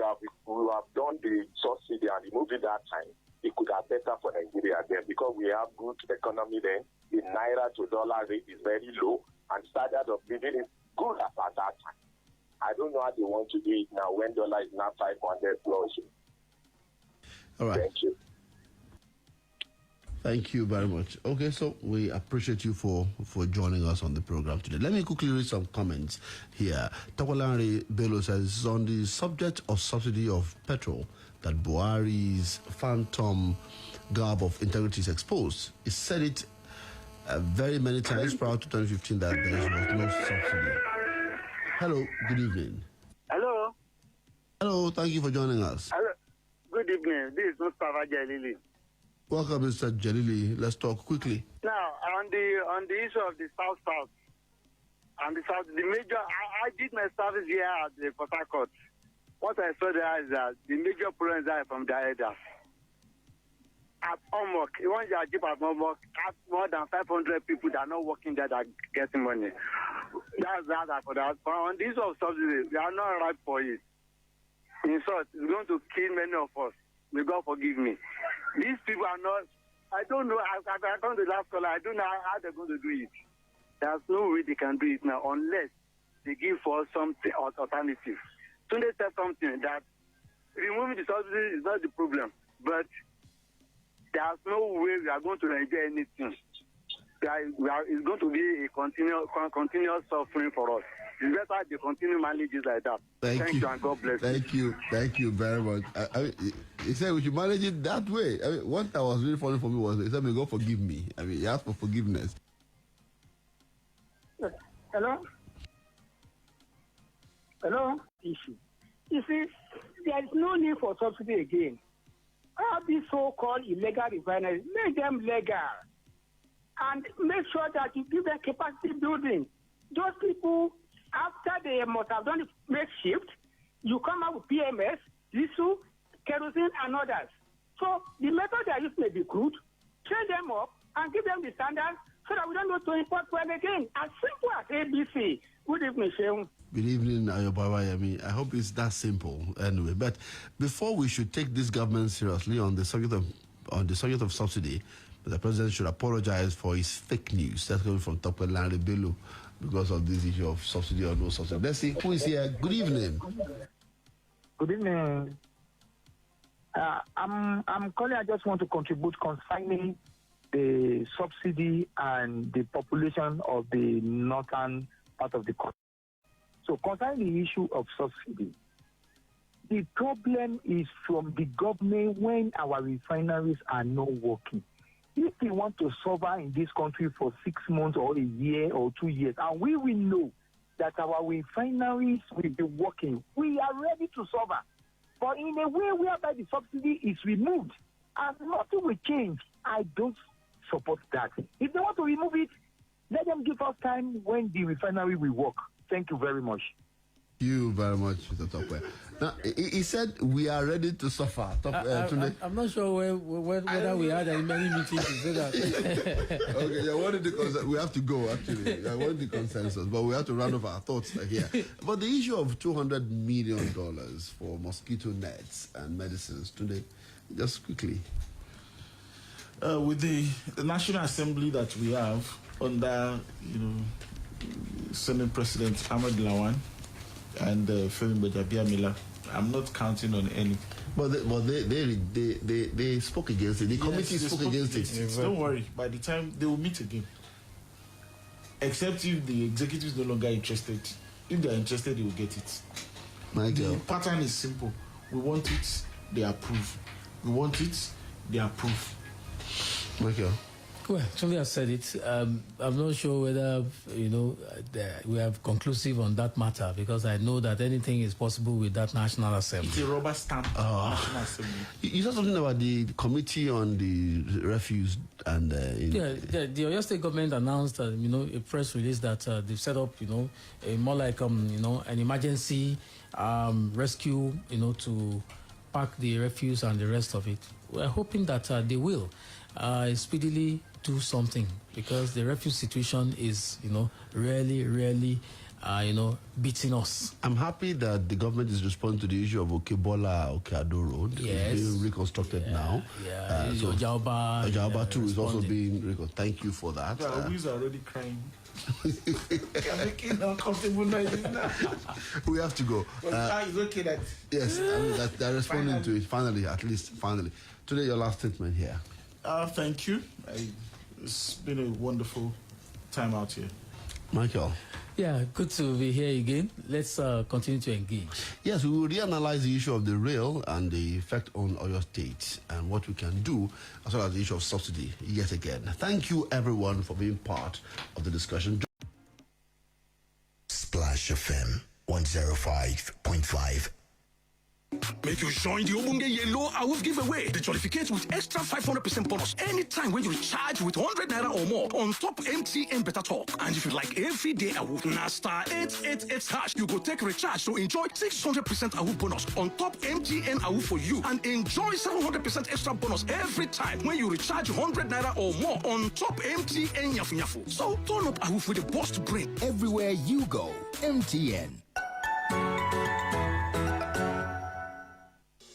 have done the subsidy and removed it that time, it could have better for Nigeria then because we have good economy then. The naira to dollar rate is very low and standard of living is good at that time. I don't know how they want to do it now when dollar is now 500 plus. All right. Thank you. Thank you very much. Okay, so we appreciate you for joining us on the program today. Let me quickly read some comments here. Tawalanri Bello says, on the subject of subsidy of petrol, that Buhari's phantom garb of integrity is exposed. He said it very many times prior to 2015 that there was no subsidy. Hello, good evening. Hello. Hello, thank you for joining us. Hello. Good evening. This is Mustafa Jalili. Welcome, Mr. Jalili. Let's talk quickly. Now, on the issue of the South, and the South, the major, I did my service here at the Port Harcourt. What I saw there is that the major problems are from the elders. At Omok, once you are deep at Omok, more than 500 people that are not working there that are getting money. That's that for that. But on this of subsidies, we are not right for it. In short, it's going to kill many of us. May God forgive me. These people are not, I don't know, I come to the last caller, I don't know how they're going to do it. There's no way they can do it now unless they give us something alternative. Tunde said something that removing the subsidy is not the problem, but there's no way we are going to enjoy anything. It's going to be a continuous suffering for us. It's better they continue managing like that. Thank you, and God bless you. Thank you very much. He said we should manage it that way. What that was really funny for me was he said, "May God forgive me." He asked for forgiveness. Hello? Issue. You see, there is no need for subsidy again. All these so-called illegal refineries, make them legal. And make sure that you give them capacity building. Those people, after they must have done the makeshift, you come up with PMS, diesel, kerosene, and others. So the method they use may be crude. Train them up and give them the standards so that we don't go to import fuel again. As simple as ABC. Good evening, Sheung. Good evening, Ayobabayami. I hope it's that simple anyway. But before we should take this government seriously on the subject of subsidy, the president should apologize for his fake news that's coming from Tope Larry Bello because of this issue of subsidy or no subsidy. Let's see who is here. Good evening. Good evening. I'm calling. I just want to contribute concerning the subsidy and the population of the northern part of the country. So concerning the issue of subsidy, the problem is from the government when our refineries are not working. If we want to suffer in this country for 6 months or a year or 2 years, and we will know that our refineries will be working, we are ready to suffer. But in a way whereby the subsidy is removed and nothing will change, I don't support that. If they want to remove it, let them give us time when the refinery will work. Thank you very much. Thank you very much, Mr. Topwe. Now, he said we are ready to suffer. I'm not sure whether we had many meetings to say that. Okay, we have to go, actually. I wanted the consensus, but we have to round off our thoughts here. But the issue of $200 million for mosquito nets and medicines today, just quickly. With the National Assembly that we have under, Senate President Ahmed Lawan and Femi Gbajabiamila, I'm not counting on any. But they spoke against it. The committee spoke against it. Don't worry. By the time they will meet again, except if the executive is no longer interested. If they are interested, they will get it. The pattern is simple. We want it, they approve. We want it, they approve. Michael. Well, somebody has said it. I'm not sure whether, we have conclusive on that matter because I know that anything is possible with that National Assembly. It's a rubber stamp. National Assembly. You said something about the committee on the refuse and... the Oyo State government announced, a press release that they've set up, a more like, an emergency rescue, to pack the refuse and the rest of it. We're hoping that they will speedily do something because the refuse situation is, really, beating us. I'm happy that the government is responding to the issue of Okebola-Okeado Road. Yes. It's being reconstructed now. Yeah, Ojauba too is also being reconstructed. Thank you for that. Yeah, we are already crying. I'm making uncomfortable noises now. We have to go. It's okay that... Yes, they're responding to it finally, at least finally. Today, your last statement here. Thank you. It's been a wonderful time out here. Michael. Yeah, good to be here again. Let's continue to engage. Yes, we will reanalyze the issue of the rail and the effect on Oyo State and what we can do, as well as the issue of subsidy yet again. Thank you, everyone, for being part of the discussion. Splash FM 105.5. Make you join the Obunge Yellow Awoof giveaway. They jollificate with extra 500% bonus anytime when you recharge with 100 naira or more on top MTN Better Talk. And if you like everyday Awoof, na star 888 hash, you go take recharge to enjoy 600% Awoof bonus on top MTN Awoof for you and enjoy 700% extra bonus every time when you recharge 100 naira or more on top MTN Yafu Yafu. So turn up Awoof with a burst brain. Everywhere you go, MTN.